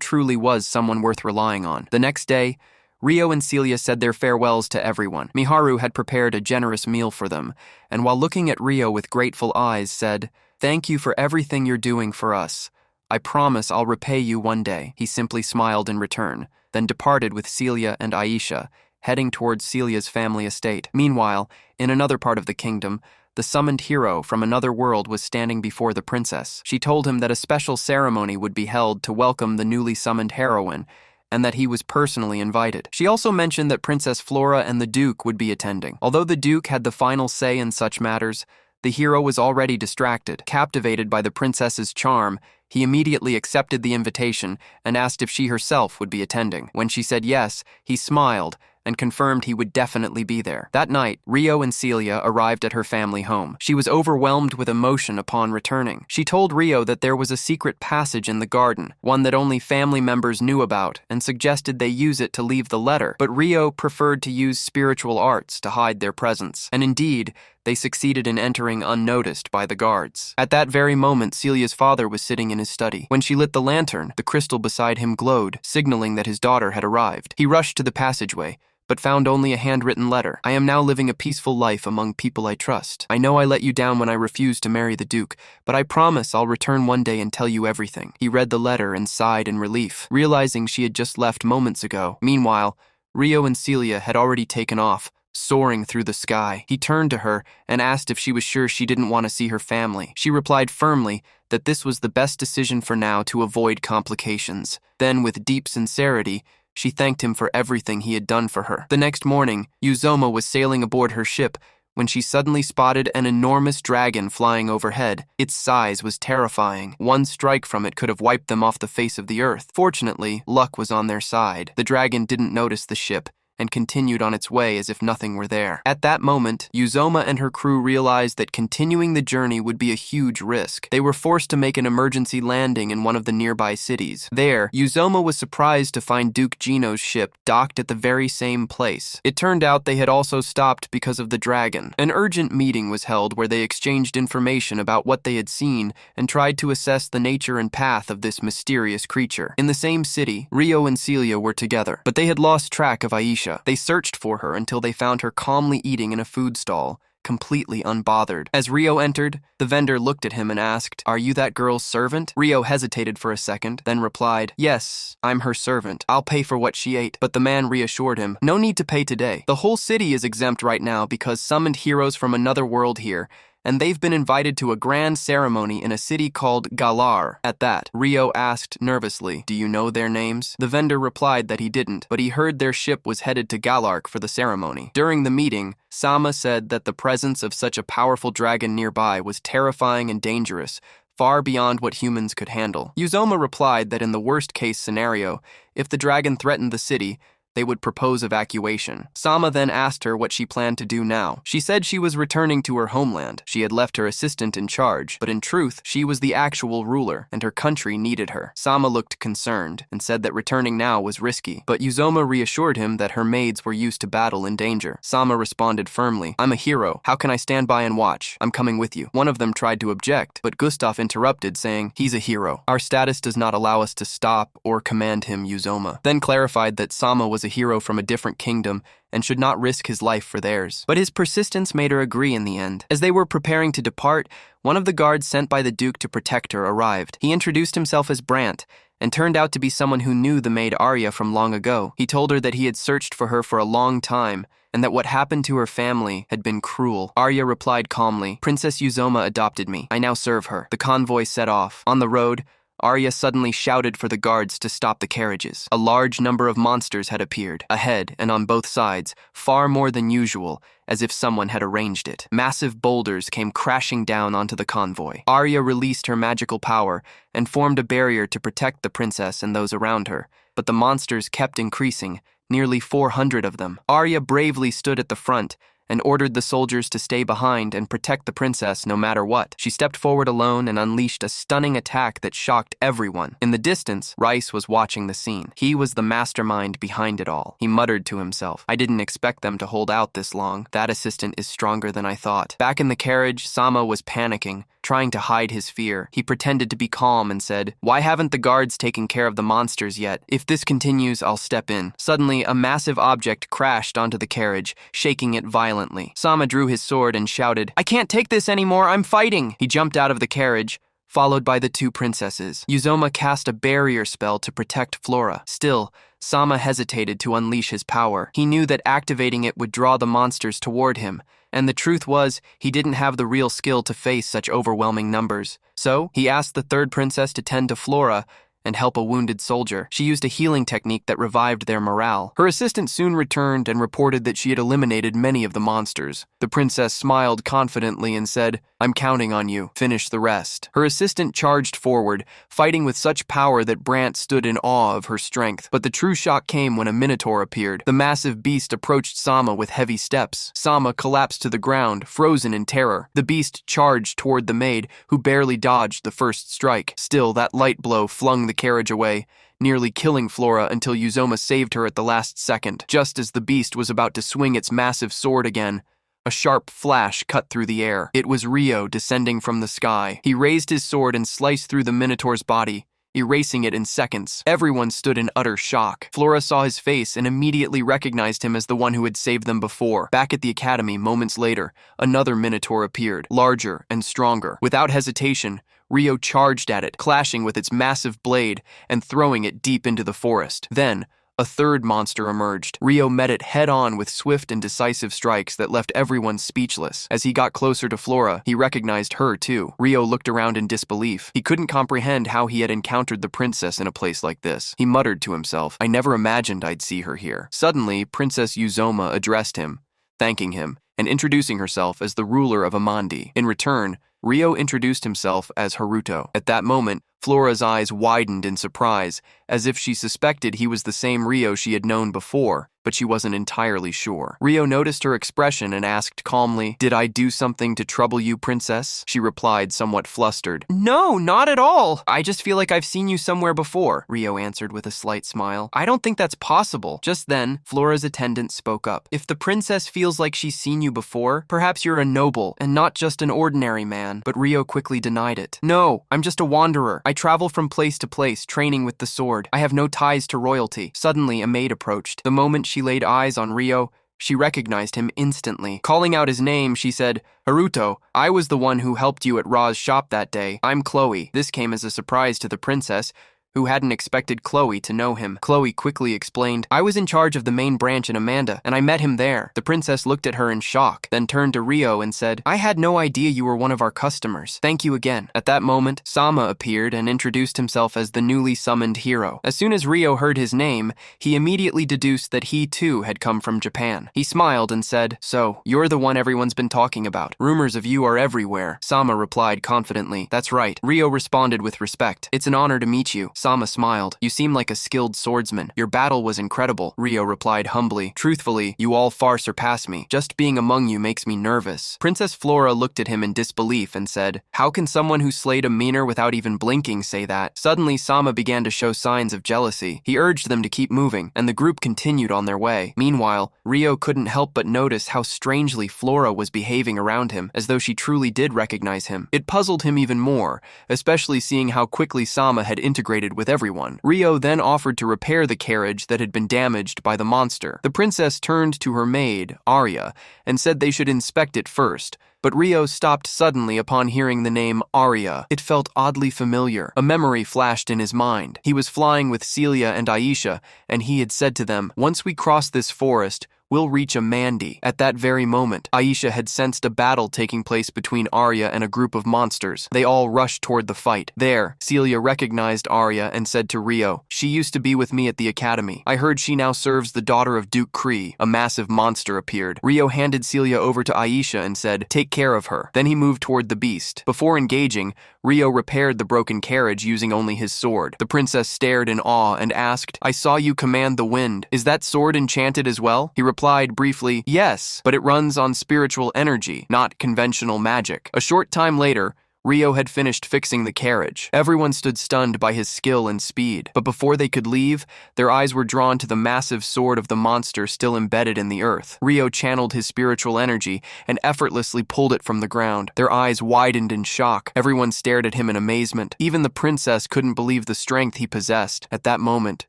truly was someone worth relying on. The next day, Ryo and Celia said their farewells to everyone. Miharu had prepared a generous meal for them, and while looking at Ryo with grateful eyes, said, "Thank you for everything you're doing for us. I promise I'll repay you one day." He simply smiled in return, then departed with Celia and Aisha, heading towards Celia's family estate. Meanwhile, in another part of the kingdom, the summoned hero from another world was standing before the princess. She told him that a special ceremony would be held to welcome the newly summoned heroine, and that he was personally invited. She also mentioned that Princess Flora and the Duke would be attending. Although the Duke had the final say in such matters, the hero was already distracted. Captivated by the princess's charm, he immediately accepted the invitation and asked if she herself would be attending. When she said yes, he smiled and confirmed he would definitely be there. That night, Ryo and Celia arrived at her family home. She was overwhelmed with emotion upon returning. She told Ryo that there was a secret passage in the garden, one that only family members knew about, and suggested they use it to leave the letter, but Ryo preferred to use spiritual arts to hide their presence. And indeed, they succeeded in entering unnoticed by the guards. At that very moment, Celia's father was sitting in his study. When she lit the lantern, the crystal beside him glowed, signaling that his daughter had arrived. He rushed to the passageway, but found only a handwritten letter. I am now living a peaceful life among people I trust. I know I let you down when I refused to marry the Duke, but I promise I'll return one day and tell you everything. He read the letter and sighed in relief, realizing she had just left moments ago. Meanwhile, Ryo and Celia had already taken off, soaring through the sky. He turned to her and asked if she was sure she didn't want to see her family. She replied firmly that this was the best decision for now to avoid complications. Then, with deep sincerity, she thanked him for everything he had done for her. The next morning, Uzoma was sailing aboard her ship when she suddenly spotted an enormous dragon flying overhead. Its size was terrifying. One strike from it could have wiped them off the face of the earth. Fortunately, luck was on their side. The dragon didn't notice the ship and continued on its way as if nothing were there. At that moment, Uzoma and her crew realized that continuing the journey would be a huge risk. They were forced to make an emergency landing in one of the nearby cities. There, Uzoma was surprised to find Duke Gino's ship docked at the very same place. It turned out they had also stopped because of the dragon. An urgent meeting was held where they exchanged information about what they had seen and tried to assess the nature and path of this mysterious creature. In the same city, Ryo and Celia were together, but they had lost track of Aisha. They searched for her until they found her calmly eating in a food stall, completely unbothered. As Ryo entered, the vendor looked at him and asked, "Are you that girl's servant?" Ryo hesitated for a second, then replied, "Yes, I'm her servant. I'll pay for what she ate." But the man reassured him, "No need to pay today. The whole city is exempt right now because summoned heroes from another world here, and they've been invited to a grand ceremony in a city called Galar." At that, Ryo asked nervously, "Do you know their names?" The vendor replied that he didn't, but he heard their ship was headed to Galark for the ceremony. During the meeting, Sama said that the presence of such a powerful dragon nearby was terrifying and dangerous, far beyond what humans could handle. Uzoma replied that in the worst-case scenario, if the dragon threatened the city, they would propose evacuation. Sama then asked her what she planned to do now. She said she was returning to her homeland. She had left her assistant in charge, but in truth, she was the actual ruler, and her country needed her. Sama looked concerned and said that returning now was risky, but Uzoma reassured him that her maids were used to battle and danger. Sama responded firmly, "I'm a hero. How can I stand by and watch? I'm coming with you." One of them tried to object, but Gustav interrupted, saying, "He's a hero. Our status does not allow us to stop or command him," Uzoma then clarified that Sama was a hero from a different kingdom and should not risk his life for theirs. But his persistence made her agree in the end. As they were preparing to depart, one of the guards sent by the Duke to protect her arrived. He introduced himself as Brant and turned out to be someone who knew the maid Arya from long ago. He told her that he had searched for her for a long time and that what happened to her family had been cruel. Arya replied calmly, "Princess Uzoma adopted me. I now serve her." The convoy set off. On the road, Arya suddenly shouted for the guards to stop the carriages. A large number of monsters had appeared, ahead and on both sides, far more than usual, as if someone had arranged it. Massive boulders came crashing down onto the convoy. Arya released her magical power and formed a barrier to protect the princess and those around her, but the monsters kept increasing, nearly 400 of them. Arya bravely stood at the front and ordered the soldiers to stay behind and protect the princess no matter what. She stepped forward alone and unleashed a stunning attack that shocked everyone. In the distance, Rice was watching the scene. He was the mastermind behind it all. He muttered to himself, "I didn't expect them to hold out this long. That assistant is stronger than I thought." Back in the carriage, Sama was panicking, trying to hide his fear. He pretended to be calm and said, "Why haven't the guards taken care of the monsters yet? If this continues, I'll step in." Suddenly, a massive object crashed onto the carriage, shaking it violently. Sama drew his sword and shouted, "I can't take this anymore, I'm fighting!" He jumped out of the carriage, followed by the two princesses. Uzoma cast a barrier spell to protect Flora. Still, Sama hesitated to unleash his power. He knew that activating it would draw the monsters toward him, and the truth was, he didn't have the real skill to face such overwhelming numbers. So, he asked the third princess to tend to Flora and help a wounded soldier. She used a healing technique that revived their morale. Her assistant soon returned and reported that she had eliminated many of the monsters. The princess smiled confidently and said, "I'm counting on you. Finish the rest." Her assistant charged forward, fighting with such power that Brant stood in awe of her strength. But the true shock came when a minotaur appeared. The massive beast approached Sama with heavy steps. Sama collapsed to the ground, frozen in terror. The beast charged toward the maid, who barely dodged the first strike. Still, that light blow flung the carriage away, nearly killing Flora until Uzoma saved her at the last second. Just as the beast was about to swing its massive sword again, a sharp flash cut through the air. It was Ryo descending from the sky. He raised his sword and sliced through the Minotaur's body, erasing it in seconds. Everyone stood in utter shock. Flora saw his face and immediately recognized him as the one who had saved them before. Back at the academy, moments later, another Minotaur appeared, larger and stronger. Without hesitation, Ryo charged at it, clashing with its massive blade and throwing it deep into the forest. Then, a third monster emerged. Ryo met it head-on with swift and decisive strikes that left everyone speechless. As he got closer to Flora, he recognized her too. Ryo looked around in disbelief. He couldn't comprehend how he had encountered the princess in a place like this. He muttered to himself, "I never imagined I'd see her here." Suddenly, Princess Uzoma addressed him, thanking him, and introducing herself as the ruler of Amandi. In return, Ryo introduced himself as Haruto. At that moment, Flora's eyes widened in surprise, as if she suspected he was the same Ryo she had known before, but she wasn't entirely sure. Ryo noticed her expression and asked calmly, "Did I do something to trouble you, princess?" She replied, somewhat flustered. "No, not at all. I just feel like I've seen you somewhere before," Ryo answered with a slight smile. "I don't think that's possible." Just then, Flora's attendant spoke up. "If the princess feels like she's seen you before, perhaps you're a noble and not just an ordinary man." But Ryo quickly denied it. "No, I'm just a wanderer. I travel from place to place, training with the sword. I have no ties to royalty." Suddenly, a maid approached. The moment she laid eyes on Ryo, she recognized him instantly. Calling out his name, she said, "Haruto, I was the one who helped you at Ra's shop that day. I'm Chloe." This came as a surprise to the princess, who hadn't expected Chloe to know him. Chloe quickly explained, "I was in charge of the main branch in Amanda, and I met him there." The princess looked at her in shock, then turned to Ryo and said, "I had no idea you were one of our customers. Thank you again." At that moment, Sama appeared and introduced himself as the newly summoned hero. As soon as Ryo heard his name, he immediately deduced that he too had come from Japan. He smiled and said, "So, you're the one everyone's been talking about. Rumors of you are everywhere." Sama replied confidently, "That's right." Ryo responded with respect, "It's an honor to meet you." Sama smiled. "You seem like a skilled swordsman. Your battle was incredible." Ryo replied humbly, "Truthfully, you all far surpass me. Just being among you makes me nervous." Princess Flora looked at him in disbelief and said, "How can someone who slayed a meaner without even blinking say that?" Suddenly, Sama began to show signs of jealousy. He urged them to keep moving, and the group continued on their way. Meanwhile, Ryo couldn't help but notice how strangely Flora was behaving around him, as though she truly did recognize him. It puzzled him even more, especially seeing how quickly Sama had integrated with everyone. Ryo then offered to repair the carriage that had been damaged by the monster. The princess turned to her maid, Arya, and said they should inspect it first, but Ryo stopped suddenly upon hearing the name Arya. It felt oddly familiar. A memory flashed in his mind. He was flying with Celia and Aisha, and he had said to them, "Once we cross this forest, we'll reach Amandi." At that very moment, Aisha had sensed a battle taking place between Arya and a group of monsters. They all rushed toward the fight. There, Celia recognized Arya and said to Ryo, "She used to be with me at the academy. I heard she now serves the daughter of Duke Kree." A massive monster appeared. Ryo handed Celia over to Aisha and said, "Take care of her." Then he moved toward the beast. Before engaging, Ryo repaired the broken carriage using only his sword. The princess stared in awe and asked, "I saw you command the wind. Is that sword enchanted as well?" He replied briefly, "Yes, but it runs on spiritual energy, not conventional magic." A short time later, Ryo had finished fixing the carriage. Everyone stood stunned by his skill and speed, but before they could leave, their eyes were drawn to the massive sword of the monster still embedded in the earth. Ryo channeled his spiritual energy and effortlessly pulled it from the ground. Their eyes widened in shock. Everyone stared at him in amazement. Even the princess couldn't believe the strength he possessed. At that moment,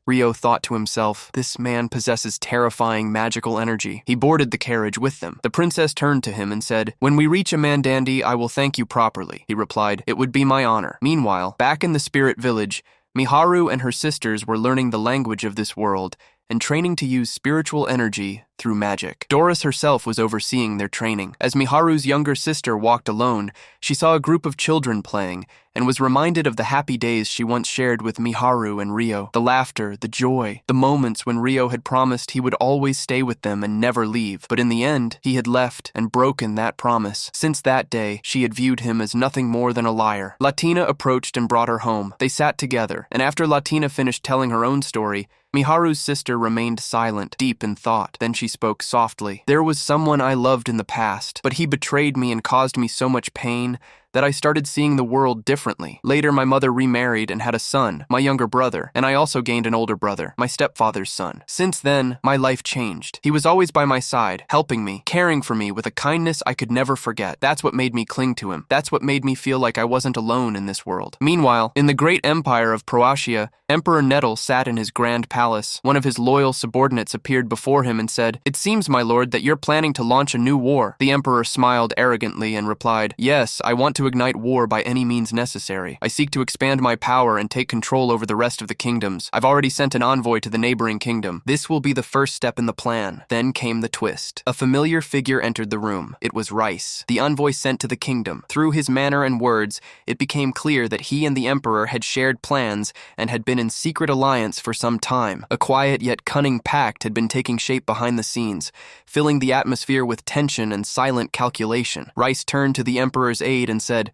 Ryo thought to himself, "This man possesses terrifying magical energy." He boarded the carriage with them. The princess turned to him and said, "When we reach Amandandi, I will thank you properly." He replied, "It would be my honor." Meanwhile, back in the spirit village, Miharu and her sisters were learning the language of this world and training to use spiritual energy through magic. Doris herself was overseeing their training. As Miharu's younger sister walked alone, she saw a group of children playing and was reminded of the happy days she once shared with Miharu and Ryo. The laughter, the joy, the moments when Ryo had promised he would always stay with them and never leave. But in the end, he had left and broken that promise. Since that day, she had viewed him as nothing more than a liar. Latina approached and brought her home. They sat together, and after Latina finished telling her own story, Miharu's sister remained silent, deep in thought. Then she spoke softly. There was someone I loved in the past, but he betrayed me and caused me so much pain that I started seeing the world differently. Later, my mother remarried and had a son, my younger brother, and I also gained an older brother, my stepfather's son. Since then, my life changed. He was always by my side, helping me, caring for me with a kindness I could never forget. That's what made me cling to him. That's what made me feel like I wasn't alone in this world. Meanwhile, in the great empire of Proasia, Emperor Nettle sat in his grand palace. One of his loyal subordinates appeared before him and said, "It seems, my lord, that you're planning to launch a new war." The emperor smiled arrogantly and replied, "Yes, I want to ignite war by any means necessary. I seek to expand my power and take control over the rest of the kingdoms. I've already sent an envoy to the neighboring kingdom. This will be the first step in the plan." Then came the twist. A familiar figure entered the room. It was Rice, the envoy sent to the kingdom. Through his manner and words, it became clear that he and the emperor had shared plans and had been in secret alliance for some time. A quiet yet cunning pact had been taking shape behind the scenes, filling the atmosphere with tension and silent calculation. Rice turned to the emperor's aide and said,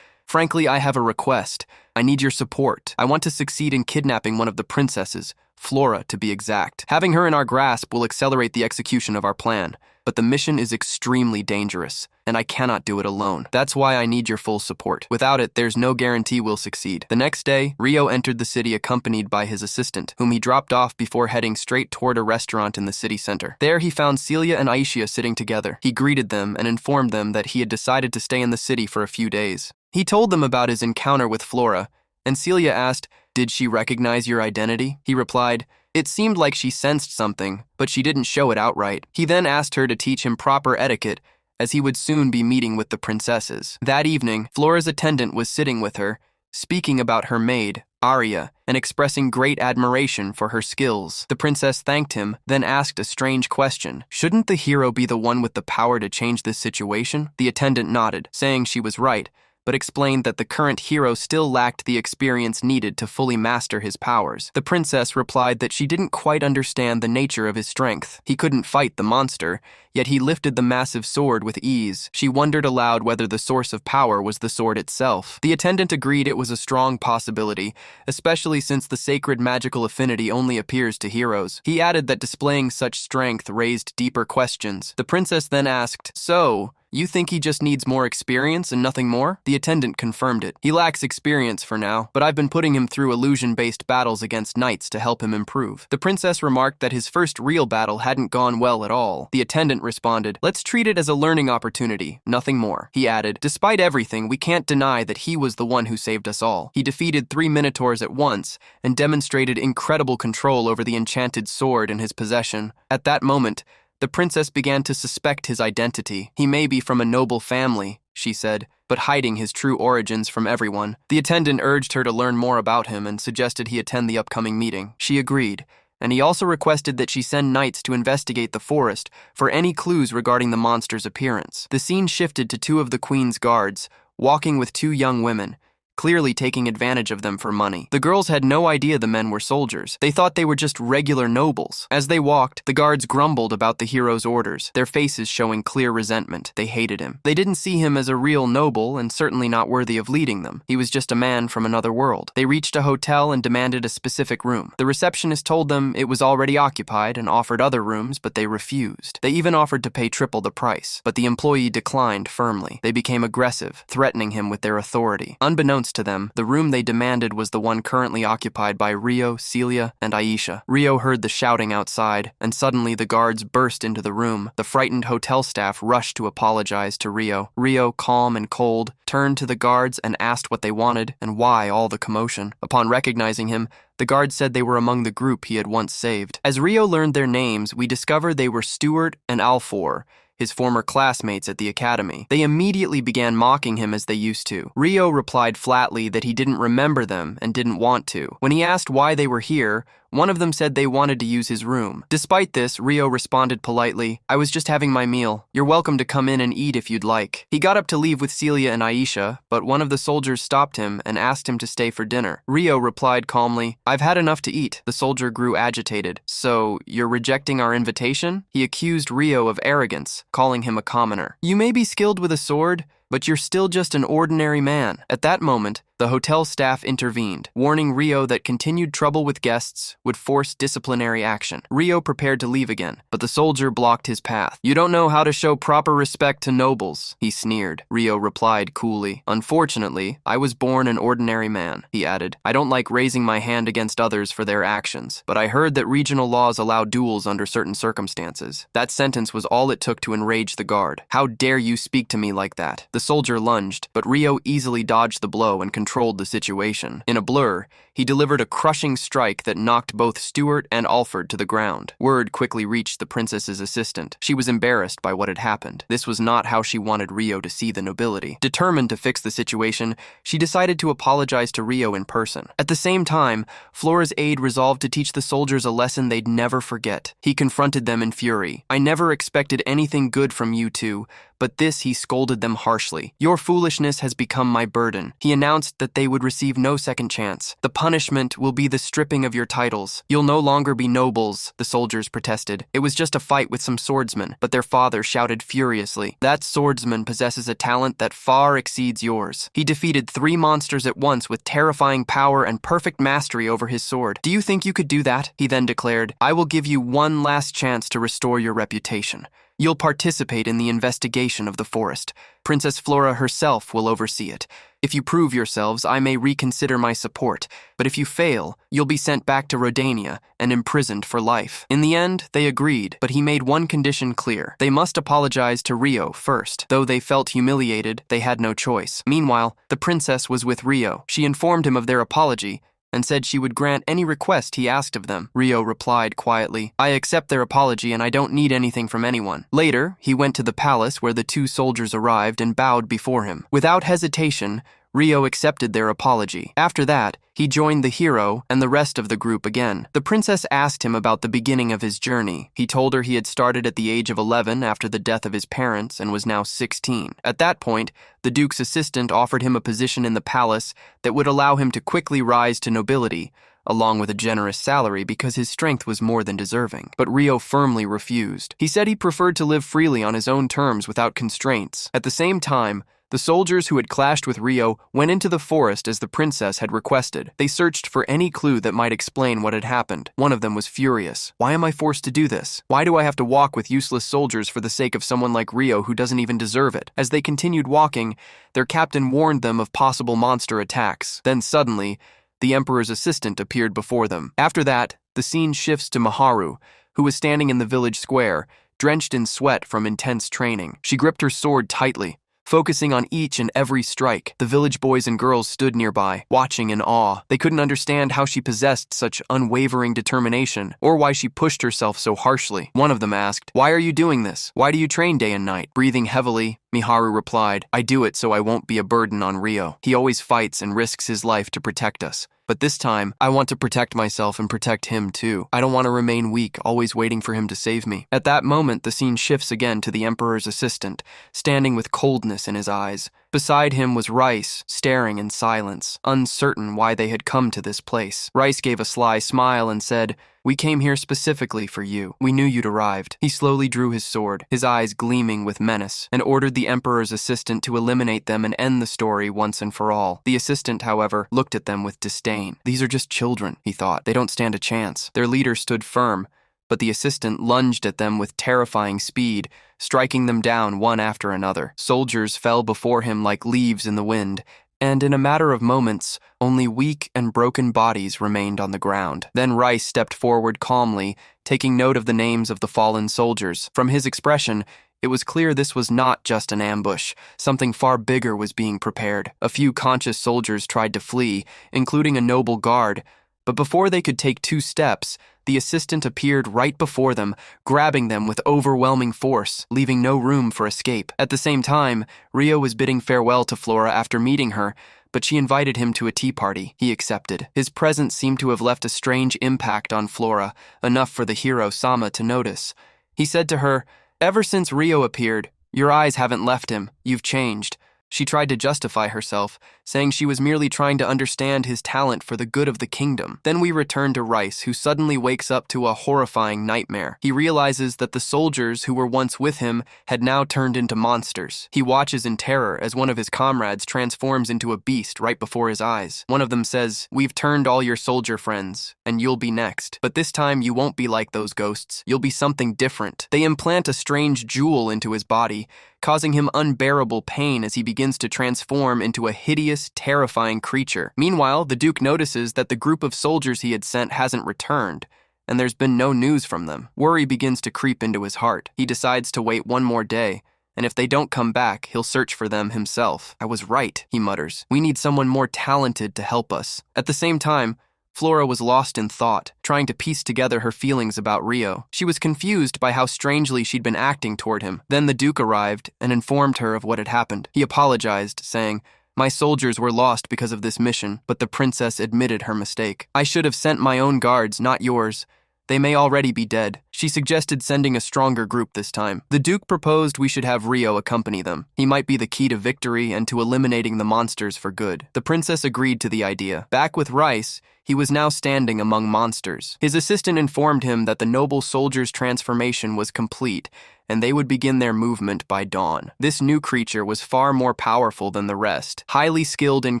"Frankly, I have a request. I need your support. I want to succeed in kidnapping one of the princesses, Flora to be exact. Having her in our grasp will accelerate the execution of our plan. But the mission is extremely dangerous, and I cannot do it alone. That's why I need your full support. Without it, there's no guarantee we'll succeed." The next day, Ryo entered the city accompanied by his assistant, whom he dropped off before heading straight toward a restaurant in the city center. There, he found Celia and Aisha sitting together. He greeted them and informed them that he had decided to stay in the city for a few days. He told them about his encounter with Flora, and Celia asked, "Did she recognize your identity?" He replied, "It seemed like she sensed something, but she didn't show it outright." He then asked her to teach him proper etiquette, as he would soon be meeting with the princesses. That evening, Flora's attendant was sitting with her, speaking about her maid, Arya, and expressing great admiration for her skills. The princess thanked him, then asked a strange question. Shouldn't the hero be the one with the power to change this situation? The attendant nodded, saying she was right, but explained that the current hero still lacked the experience needed to fully master his powers. The princess replied that she didn't quite understand the nature of his strength. He couldn't fight the monster, yet he lifted the massive sword with ease. She wondered aloud whether the source of power was the sword itself. The attendant agreed it was a strong possibility, especially since the sacred magical affinity only appears to heroes. He added that displaying such strength raised deeper questions. The princess then asked, "So, you think he just needs more experience and nothing more?" The attendant confirmed it. "He lacks experience for now, but I've been putting him through illusion-based battles against knights to help him improve." The princess remarked that his first real battle hadn't gone well at all. The attendant responded, "Let's treat it as a learning opportunity, nothing more." He added, "Despite everything, we can't deny that he was the one who saved us all. He defeated 3 minotaurs at once and demonstrated incredible control over the enchanted sword in his possession." At that moment, the princess began to suspect his identity. "He may be from a noble family," she said, "but hiding his true origins from everyone." The attendant urged her to learn more about him and suggested he attend the upcoming meeting. She agreed, and he also requested that she send knights to investigate the forest for any clues regarding the monster's appearance. The scene shifted to 2 of the queen's guards, walking with 2 young women, clearly taking advantage of them for money. The girls had no idea the men were soldiers. They thought they were just regular nobles. As they walked, the guards grumbled about the hero's orders, their faces showing clear resentment. They hated him. They didn't see him as a real noble and certainly not worthy of leading them. He was just a man from another world. They reached a hotel and demanded a specific room. The receptionist told them it was already occupied and offered other rooms, but they refused. They even offered to pay triple the price, but the employee declined firmly. They became aggressive, threatening him with their authority. Unbeknownst to them, the room they demanded was the one currently occupied by Ryo, Celia, and Aisha. Ryo heard the shouting outside, and suddenly the guards burst into the room. The frightened hotel staff rushed to apologize to Ryo. Ryo, calm and cold, turned to the guards and asked what they wanted and why all the commotion. Upon recognizing him, the guards said they were among the group he had once saved. As Ryo learned their names, we discovered they were Stuart and Alfor, his former classmates at the academy. They immediately began mocking him as they used to. Ryo replied flatly that he didn't remember them and didn't want to. When he asked why they were here, One of them said they wanted to use his room. Despite this, Ryo responded politely, "I was just having my meal. You're welcome to come in and eat if you'd like." He got up to leave with Celia and Aisha, but one of the soldiers stopped him and asked him to stay for dinner. Ryo replied calmly, "I've had enough to eat." The soldier grew agitated. "So, you're rejecting our invitation?" He accused Ryo of arrogance, calling him a commoner. "You may be skilled with a sword, but you're still just an ordinary man." At that moment, the hotel staff intervened, warning Ryo that continued trouble with guests would force disciplinary action. Ryo prepared to leave again, but the soldier blocked his path. "You don't know how to show proper respect to nobles," he sneered. Ryo replied coolly, "Unfortunately, I was born an ordinary man," he added. "I don't like raising my hand against others for their actions, but I heard that regional laws allow duels under certain circumstances." That sentence was all it took to enrage the guard. "How dare you speak to me like that?" The soldier lunged, but Ryo easily dodged the blow and controlled the situation. In a blur, he delivered a crushing strike that knocked both Stuart and Alfred to the ground. Word quickly reached the princess's assistant. She was embarrassed by what had happened. This was not how she wanted Ryo to see the nobility. Determined to fix the situation, she decided to apologize to Ryo in person. At the same time, Flora's aide resolved to teach the soldiers a lesson they'd never forget. He confronted them in fury. "I never expected anything good from you two, but this," he scolded them harshly. "Your foolishness has become my burden." He announced that they would receive no second chance. "The punishment will be the stripping of your titles. You'll no longer be nobles," the soldiers protested. "It was just a fight with some swordsmen," but their father shouted furiously, "That swordsman possesses a talent that far exceeds yours. He defeated 3 monsters at once with terrifying power and perfect mastery over his sword. Do you think you could do that?" He then declared, "I will give you one last chance to restore your reputation. You'll participate in the investigation of the forest. Princess Flora herself will oversee it. If you prove yourselves, I may reconsider my support, but if you fail, you'll be sent back to Rodania and imprisoned for life." In the end, they agreed, but he made one condition clear. They must apologize to Ryo first. Though they felt humiliated, they had no choice. Meanwhile, the princess was with Ryo. She informed him of their apology and said she would grant any request he asked of them. Ryo replied quietly, "I accept their apology and I don't need anything from anyone." Later, he went to the palace where the 2 soldiers arrived and bowed before him. Without hesitation, Ryo accepted their apology. After that, he joined the hero and the rest of the group again. The princess asked him about the beginning of his journey. He told her he had started at the age of 11 after the death of his parents and was now 16. At that point, the duke's assistant offered him a position in the palace that would allow him to quickly rise to nobility, along with a generous salary because his strength was more than deserving. But Ryo firmly refused. He said he preferred to live freely on his own terms without constraints. At the same time, the soldiers who had clashed with Ryo went into the forest as the princess had requested. They searched for any clue that might explain what had happened. One of them was furious. "Why am I forced to do this? Why do I have to walk with useless soldiers for the sake of someone like Ryo who doesn't even deserve it?" As they continued walking, their captain warned them of possible monster attacks. Then suddenly, the emperor's assistant appeared before them. After that, the scene shifts to Miharu, who was standing in the village square, drenched in sweat from intense training. She gripped her sword tightly, focusing on each and every strike. The village boys and girls stood nearby, watching in awe. They couldn't understand how she possessed such unwavering determination, or why she pushed herself so harshly. One of them asked, "Why are you doing this? Why do you train day and night?" Breathing heavily, Miharu replied, "I do it so I won't be a burden on Ryo. He always fights and risks his life to protect us. But this time, I want to protect myself and protect him too. I don't want to remain weak, always waiting for him to save me." At that moment, the scene shifts again to the emperor's assistant, standing with coldness in his eyes. Beside him was Rice, staring in silence, uncertain why they had come to this place. Rice gave a sly smile and said, "We came here specifically for you. We knew you'd arrived." He slowly drew his sword, his eyes gleaming with menace, and ordered the emperor's assistant to eliminate them and end the story once and for all. The assistant, however, looked at them with disdain. "These are just children," he thought. "They don't stand a chance." Their leader stood firm, but the assistant lunged at them with terrifying speed, striking them down one after another. Soldiers fell before him like leaves in the wind, and in a matter of moments, only weak and broken bodies remained on the ground. Then Rice stepped forward calmly, taking note of the names of the fallen soldiers. From his expression, it was clear this was not just an ambush. Something far bigger was being prepared. A few conscious soldiers tried to flee, including a noble guard, but before they could take 2 steps, the assistant appeared right before them, grabbing them with overwhelming force, leaving no room for escape. At the same time, Ryo was bidding farewell to Flora after meeting her, but she invited him to a tea party. He accepted. His presence seemed to have left a strange impact on Flora, enough for the hero Sama to notice. He said to her, "Ever since Ryo appeared, your eyes haven't left him. You've changed." She tried to justify herself, saying she was merely trying to understand his talent for the good of the kingdom. Then we return to Rice, who suddenly wakes up to a horrifying nightmare. He realizes that the soldiers who were once with him had now turned into monsters. He watches in terror as one of his comrades transforms into a beast right before his eyes. One of them says, "We've turned all your soldier friends, and you'll be next. But this time you won't be like those ghosts. You'll be something different." They implant a strange jewel into his body, causing him unbearable pain as he begins to transform into a hideous, terrifying creature. Meanwhile, the Duke notices that the group of soldiers he had sent hasn't returned, and there's been no news from them. Worry begins to creep into his heart. He decides to wait one more day, and if they don't come back, he'll search for them himself. "I was right," he mutters. "We need someone more talented to help us." At the same time, Flora was lost in thought, trying to piece together her feelings about Ryo. She was confused by how strangely she'd been acting toward him. Then the Duke arrived and informed her of what had happened. He apologized, saying, "My soldiers were lost because of this mission," but the princess admitted her mistake. "I should have sent my own guards, not yours. They may already be dead." She suggested sending a stronger group this time. The Duke proposed we should have Ryo accompany them. He might be the key to victory and to eliminating the monsters for good. The princess agreed to the idea. Back with Rice, he was now standing among monsters. His assistant informed him that the noble soldier's transformation was complete, and they would begin their movement by dawn. This new creature was far more powerful than the rest, highly skilled in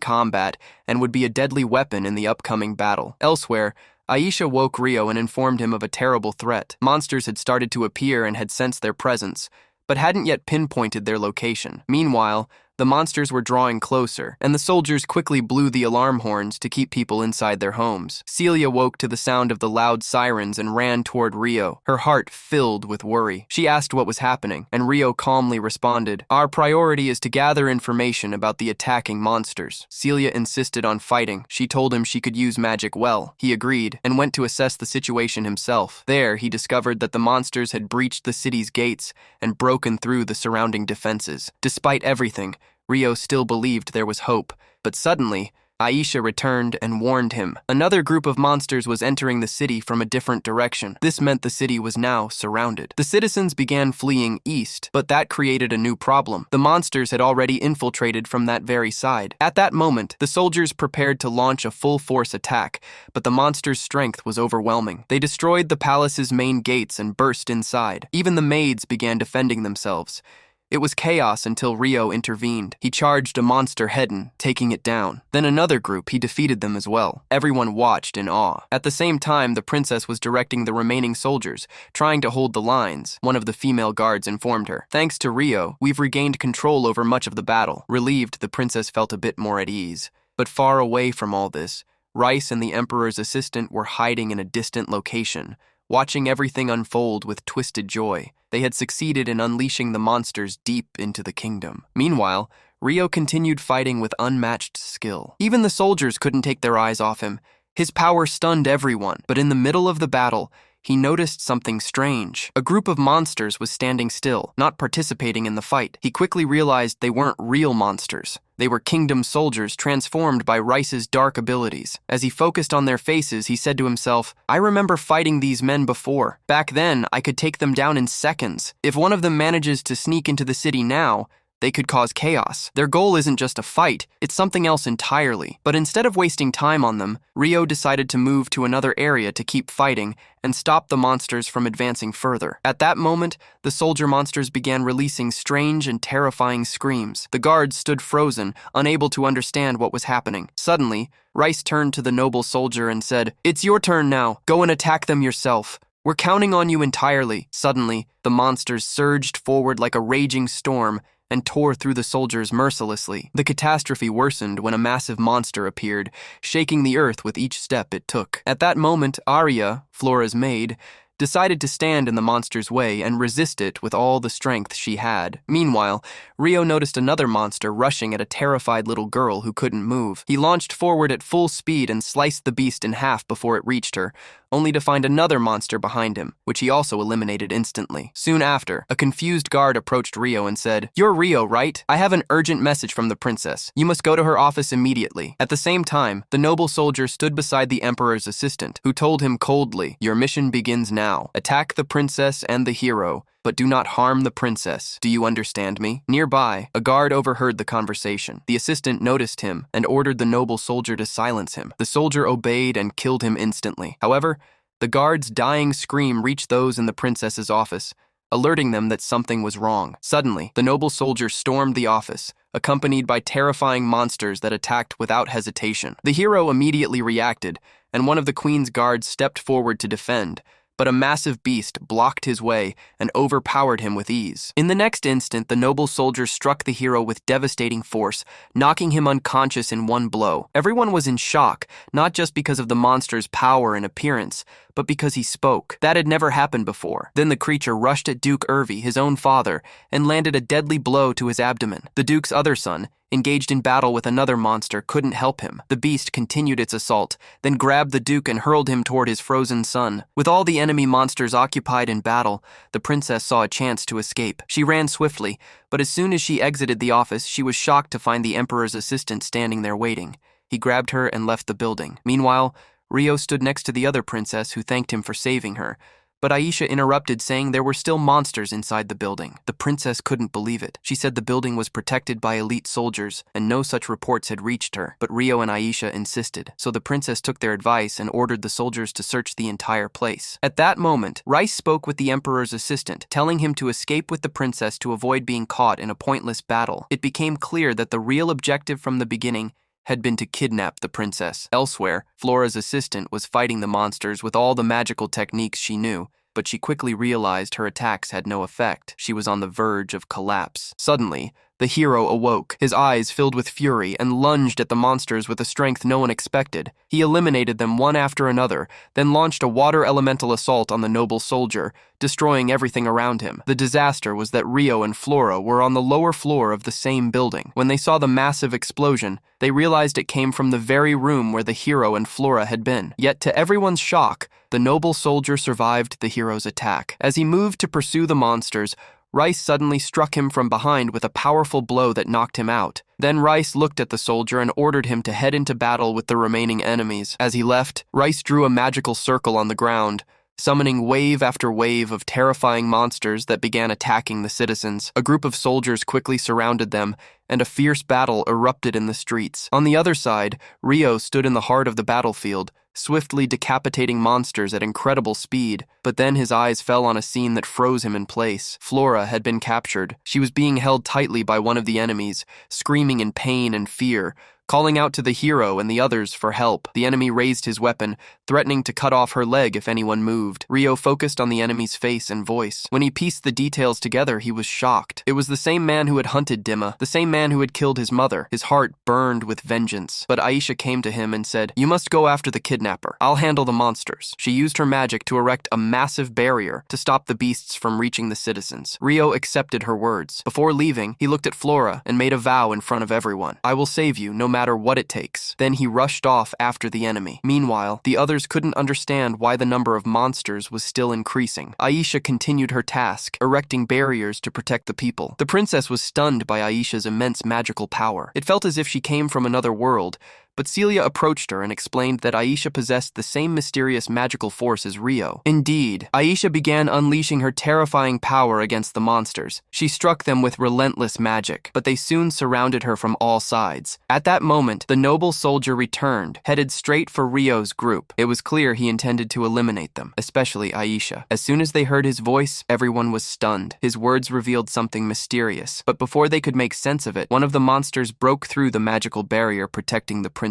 combat, and would be a deadly weapon in the upcoming battle. Elsewhere, Aisha woke Ryo and informed him of a terrible threat. Monsters had started to appear and had sensed their presence, but hadn't yet pinpointed their location. Meanwhile, the monsters were drawing closer, and the soldiers quickly blew the alarm horns to keep people inside their homes. Celia woke to the sound of the loud sirens and ran toward Ryo, her heart filled with worry. She asked what was happening, and Ryo calmly responded, "Our priority is to gather information about the attacking monsters." Celia insisted on fighting. She told him she could use magic well. He agreed, and went to assess the situation himself. There, he discovered that the monsters had breached the city's gates and broken through the surrounding defenses. Despite everything, Ryo still believed there was hope, but suddenly, Aisha returned and warned him. Another group of monsters was entering the city from a different direction. This meant the city was now surrounded. The citizens began fleeing east, but that created a new problem. The monsters had already infiltrated from that very side. At that moment, the soldiers prepared to launch a full-force attack, but the monsters' strength was overwhelming. They destroyed the palace's main gates and burst inside. Even the maids began defending themselves. It was chaos until Ryo intervened. He charged a monster head-on, taking it down. Then another group, he defeated them as well. Everyone watched in awe. At the same time, the princess was directing the remaining soldiers, trying to hold the lines. One of the female guards informed her, "Thanks to Ryo, we've regained control over much of the battle." Relieved, the princess felt a bit more at ease. But far away from all this, Rice and the emperor's assistant were hiding in a distant location, watching everything unfold with twisted joy. They had succeeded in unleashing the monsters deep into the kingdom. Meanwhile, Ryo continued fighting with unmatched skill. Even the soldiers couldn't take their eyes off him. His power stunned everyone, but in the middle of the battle, he noticed something strange. A group of monsters was standing still, not participating in the fight. He quickly realized they weren't real monsters. They were kingdom soldiers transformed by Rice's dark abilities. As he focused on their faces, he said to himself, "I remember fighting these men before. Back then, I could take them down in seconds. If one of them manages to sneak into the city now, they could cause chaos. Their goal isn't just a fight, it's something else entirely." But instead of wasting time on them, Ryo decided to move to another area to keep fighting and stop the monsters from advancing further. At that moment, the soldier monsters began releasing strange and terrifying screams. The guards stood frozen, unable to understand what was happening. Suddenly, Rice turned to the noble soldier and said, "It's your turn now. Go and attack them yourself. We're counting on you entirely." Suddenly, the monsters surged forward like a raging storm and tore through the soldiers mercilessly. The catastrophe worsened when a massive monster appeared, shaking the earth with each step it took. At that moment, Arya, Flora's maid, decided to stand in the monster's way and resist it with all the strength she had. Meanwhile, Ryo noticed another monster rushing at a terrified little girl who couldn't move. He launched forward at full speed and sliced the beast in half before it reached her, only to find another monster behind him, which he also eliminated instantly. Soon after, a confused guard approached Ryo and said, "You're Ryo, right? I have an urgent message from the princess. You must go to her office immediately." At the same time, the noble soldier stood beside the emperor's assistant, who told him coldly, "Your mission begins now. Attack the princess and the hero, but do not harm the princess. Do you understand me?" Nearby, a guard overheard the conversation. The assistant noticed him and ordered the noble soldier to silence him. The soldier obeyed and killed him instantly. However, the guard's dying scream reached those in the princess's office, alerting them that something was wrong. Suddenly, the noble soldier stormed the office, accompanied by terrifying monsters that attacked without hesitation. The hero immediately reacted, and one of the queen's guards stepped forward to defend, but a massive beast blocked his way and overpowered him with ease. In the next instant, the noble soldier struck the hero with devastating force, knocking him unconscious in one blow. Everyone was in shock, not just because of the monster's power and appearance, but because he spoke. That had never happened before. Then the creature rushed at Duke Irvy, his own father, and landed a deadly blow to his abdomen. The Duke's other son, engaged in battle with another monster, couldn't help him. The beast continued its assault, then grabbed the Duke and hurled him toward his frozen son. With all the enemy monsters occupied in battle, the princess saw a chance to escape. She ran swiftly, but as soon as she exited the office, she was shocked to find the emperor's assistant standing there waiting. He grabbed her and left the building. Meanwhile, Ryo stood next to the other princess, who thanked him for saving her. But Aisha interrupted, saying there were still monsters inside the building. The princess couldn't believe it. She said the building was protected by elite soldiers, and no such reports had reached her. But Ryo and Aisha insisted, so the princess took their advice and ordered the soldiers to search the entire place. At that moment, Rice spoke with the emperor's assistant, telling him to escape with the princess to avoid being caught in a pointless battle. It became clear that the real objective from the beginning had been to kidnap the princess. Elsewhere, Flora's assistant was fighting the monsters with all the magical techniques she knew, but she quickly realized her attacks had no effect. She was on the verge of collapse. Suddenly, the hero awoke, his eyes filled with fury, and lunged at the monsters with a strength no one expected. He eliminated them one after another, then launched a water elemental assault on the noble soldier, destroying everything around him. The disaster was that Ryo and Flora were on the lower floor of the same building. When they saw the massive explosion, they realized it came from the very room where the hero and Flora had been. Yet to everyone's shock, the noble soldier survived the hero's attack. As he moved to pursue the monsters, Rice suddenly struck him from behind with a powerful blow that knocked him out. Then Rice looked at the soldier and ordered him to head into battle with the remaining enemies. As he left, Rice drew a magical circle on the ground, summoning wave after wave of terrifying monsters that began attacking the citizens. A group of soldiers quickly surrounded them, and a fierce battle erupted in the streets. On the other side, Ryo stood in the heart of the battlefield, swiftly decapitating monsters at incredible speed. But then his eyes fell on a scene that froze him in place. Flora had been captured. She was being held tightly by one of the enemies, screaming in pain and fear, calling out to the hero and the others for help. The enemy raised his weapon, threatening to cut off her leg if anyone moved. Ryo focused on the enemy's face and voice. When he pieced the details together, he was shocked. It was the same man who had hunted Dima, the same man who had killed his mother. His heart burned with vengeance. But Aisha came to him and said, "You must go after the kidnapper. I'll handle the monsters." She used her magic to erect a massive barrier to stop the beasts from reaching the citizens. Ryo accepted her words. Before leaving, he looked at Flora and made a vow in front of everyone. "I will save you, no matter what it takes." Then he rushed off after the enemy. Meanwhile, the others couldn't understand why the number of monsters was still increasing. Aisha continued her task, erecting barriers to protect the people. The princess was stunned by Aisha's immense magical power. It felt as if she came from another world, but Celia approached her and explained that Aisha possessed the same mysterious magical force as Ryo. Indeed, Aisha began unleashing her terrifying power against the monsters. She struck them with relentless magic, but they soon surrounded her from all sides. At that moment, the noble soldier returned, headed straight for Ryo's group. It was clear he intended to eliminate them, especially Aisha. As soon as they heard his voice, everyone was stunned. His words revealed something mysterious, but before they could make sense of it, one of the monsters broke through the magical barrier protecting the princess.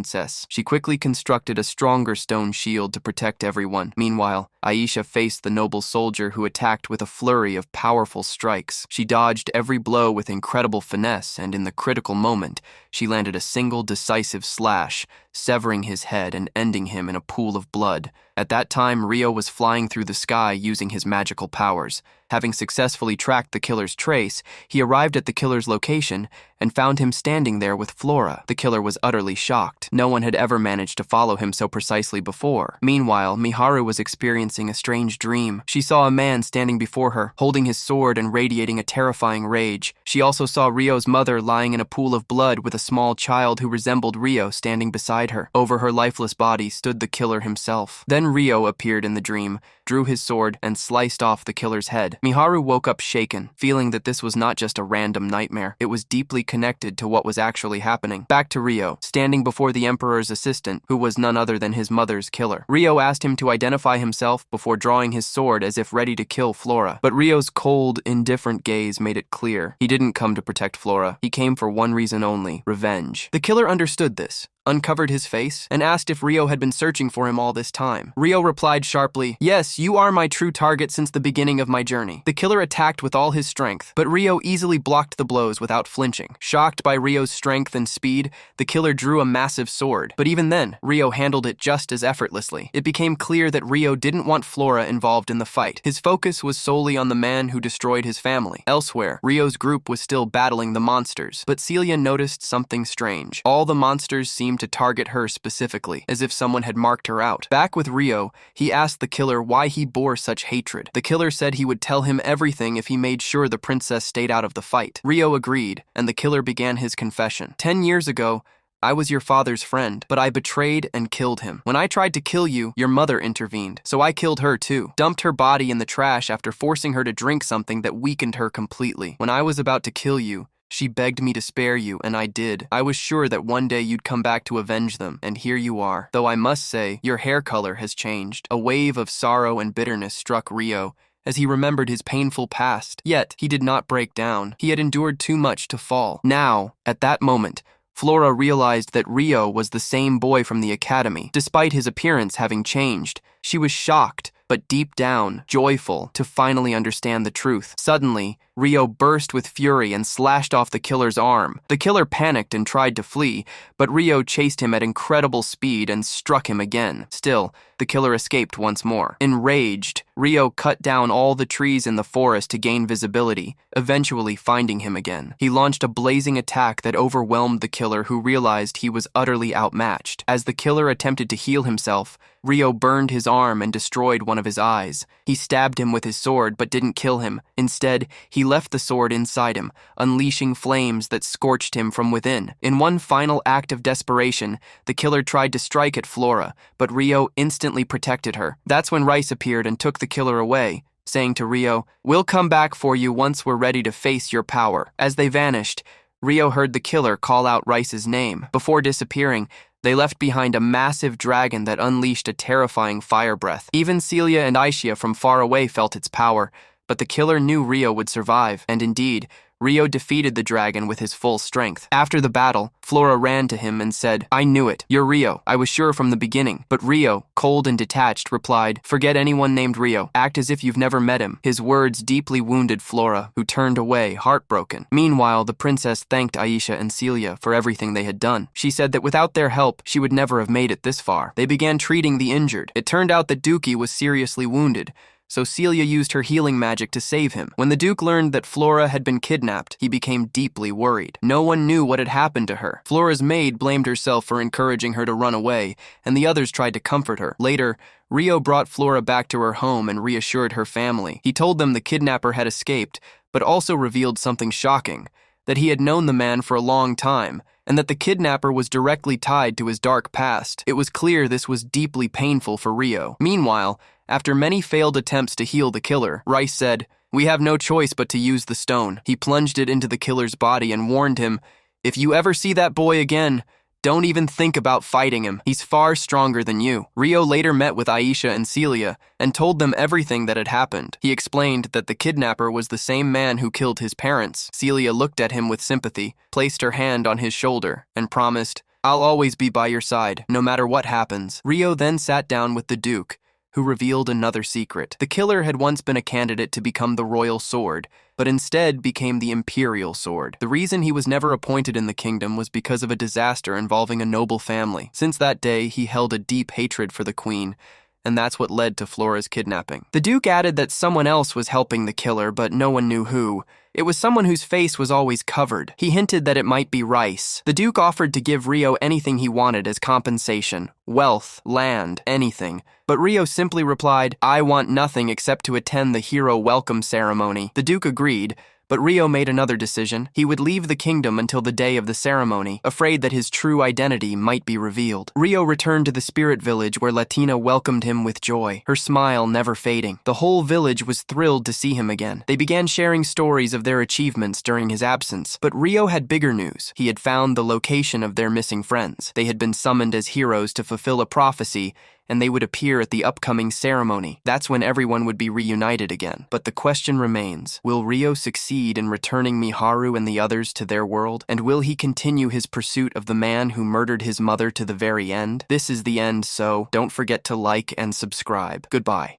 She quickly constructed a stronger stone shield to protect everyone. Meanwhile, Aisha faced the noble soldier, who attacked with a flurry of powerful strikes. She dodged every blow with incredible finesse, and in the critical moment, she landed a single decisive slash, severing his head and ending him in a pool of blood. At that time, Ryo was flying through the sky using his magical powers. Having successfully tracked the killer's trace, he arrived at the killer's location and found him standing there with Flora. The killer was utterly shocked. No one had ever managed to follow him so precisely before. Meanwhile, Miharu was experiencing a strange dream. She saw a man standing before her, holding his sword and radiating a terrifying rage. She also saw Ryo's mother lying in a pool of blood with a small child who resembled Ryo standing beside her. Over her lifeless body stood the killer himself. Then Ryo appeared in the dream, drew his sword, and sliced off the killer's head. Miharu woke up shaken, feeling that this was not just a random nightmare. It was deeply connected to what was actually happening. Back to Ryo, standing before the Emperor's assistant, who was none other than his mother's killer. Ryo asked him to identify himself before drawing his sword as if ready to kill Flora. But Ryo's cold, indifferent gaze made it clear. He didn't come to protect Flora. He came for one reason only: revenge. The killer understood this, uncovered his face, and asked if Ryo had been searching for him all this time. Ryo replied sharply, "Yes, you are my true target since the beginning of my journey." The killer attacked with all his strength, but Ryo easily blocked the blows without flinching. Shocked by Ryo's strength and speed, the killer drew a massive sword. But even then, Ryo handled it just as effortlessly. It became clear that Ryo didn't want Flora involved in the fight. His focus was solely on the man who destroyed his family. Elsewhere, Ryo's group was still battling the monsters, but Celia noticed something strange. All the monsters seemed to target her specifically, as if someone had marked her out. Back with Ryo, he asked the killer why he bore such hatred. The killer said he would tell him everything if he made sure the princess stayed out of the fight. Ryo agreed, and the killer began his confession. 10 years ago, I was your father's friend, but I betrayed and killed him. When I tried to kill you, your mother intervened, so I killed her too. Dumped her body in the trash after forcing her to drink something that weakened her completely. When I was about to kill you, she begged me to spare you, and I did. I was sure that one day you'd come back to avenge them, and here you are. Though I must say, your hair color has changed. A wave of sorrow and bitterness struck Ryo as he remembered his painful past. Yet, he did not break down. He had endured too much to fall. Now, at that moment, Flora realized that Ryo was the same boy from the academy. Despite his appearance having changed, she was shocked, but deep down, joyful to finally understand the truth. Suddenly, Ryo burst with fury and slashed off the killer's arm. The killer panicked and tried to flee, but Ryo chased him at incredible speed and struck him again. Still, the killer escaped once more. Enraged, Ryo cut down all the trees in the forest to gain visibility, eventually finding him again. He launched a blazing attack that overwhelmed the killer, who realized he was utterly outmatched. As the killer attempted to heal himself, Ryo burned his arm and destroyed one of his eyes. He stabbed him with his sword but didn't kill him. Instead, he left the sword inside him, unleashing flames that scorched him from within. In one final act of desperation, the killer tried to strike at Flora, but Ryo instantly protected her. That's when Rice appeared and took the killer away, saying to Ryo, "We'll come back for you once we're ready to face your power." As they vanished, Ryo heard the killer call out Rice's name. Before disappearing, they left behind a massive dragon that unleashed a terrifying fire breath. Even Celia and Aisha from far away felt its power, but the killer knew Ryo would survive, and indeed, Ryo defeated the dragon with his full strength. After the battle, Flora ran to him and said, "I knew it. You're Ryo. I was sure from the beginning." But Ryo, cold and detached, replied, "Forget anyone named Ryo. Act as if you've never met him." His words deeply wounded Flora, who turned away, heartbroken. Meanwhile, the princess thanked Aisha and Celia for everything they had done. She said that without their help, she would never have made it this far. They began treating the injured. It turned out that Dookie was seriously wounded, so Celia used her healing magic to save him. When the Duke learned that Flora had been kidnapped, he became deeply worried. No one knew what had happened to her. Flora's maid blamed herself for encouraging her to run away, and the others tried to comfort her. Later, Ryo brought Flora back to her home and reassured her family. He told them the kidnapper had escaped, but also revealed something shocking, that he had known the man for a long time, and that the kidnapper was directly tied to his dark past. It was clear this was deeply painful for Ryo. Meanwhile, after many failed attempts to heal the killer, Rice said, "We have no choice but to use the stone." He plunged it into the killer's body and warned him, "If you ever see that boy again, don't even think about fighting him. He's far stronger than you." Ryo later met with Aisha and Celia and told them everything that had happened. He explained that the kidnapper was the same man who killed his parents. Celia looked at him with sympathy, placed her hand on his shoulder, and promised, "I'll always be by your side, no matter what happens." Ryo then sat down with the Duke, who revealed another secret. The killer had once been a candidate to become the royal sword, but instead became the imperial sword. The reason he was never appointed in the kingdom was because of a disaster involving a noble family. Since that day, he held a deep hatred for the queen, and that's what led to Flora's kidnapping. The Duke added that someone else was helping the killer, but no one knew who. It was someone whose face was always covered. He hinted that it might be Rice. The Duke offered to give Ryo anything he wanted as compensation. Wealth, land, anything. But Ryo simply replied, "I want nothing except to attend the hero welcome ceremony." The Duke agreed, but Ryo made another decision. He would leave the kingdom until the day of the ceremony, afraid that his true identity might be revealed. Ryo returned to the spirit village where Latina welcomed him with joy, her smile never fading. The whole village was thrilled to see him again. They began sharing stories of their achievements during his absence. But Ryo had bigger news. He had found the location of their missing friends. They had been summoned as heroes to fulfill a prophecy, and they would appear at the upcoming ceremony. That's when everyone would be reunited again. But the question remains, will Ryo succeed in returning Miharu and the others to their world? And will he continue his pursuit of the man who murdered his mother to the very end? This is the end, so don't forget to like and subscribe. Goodbye.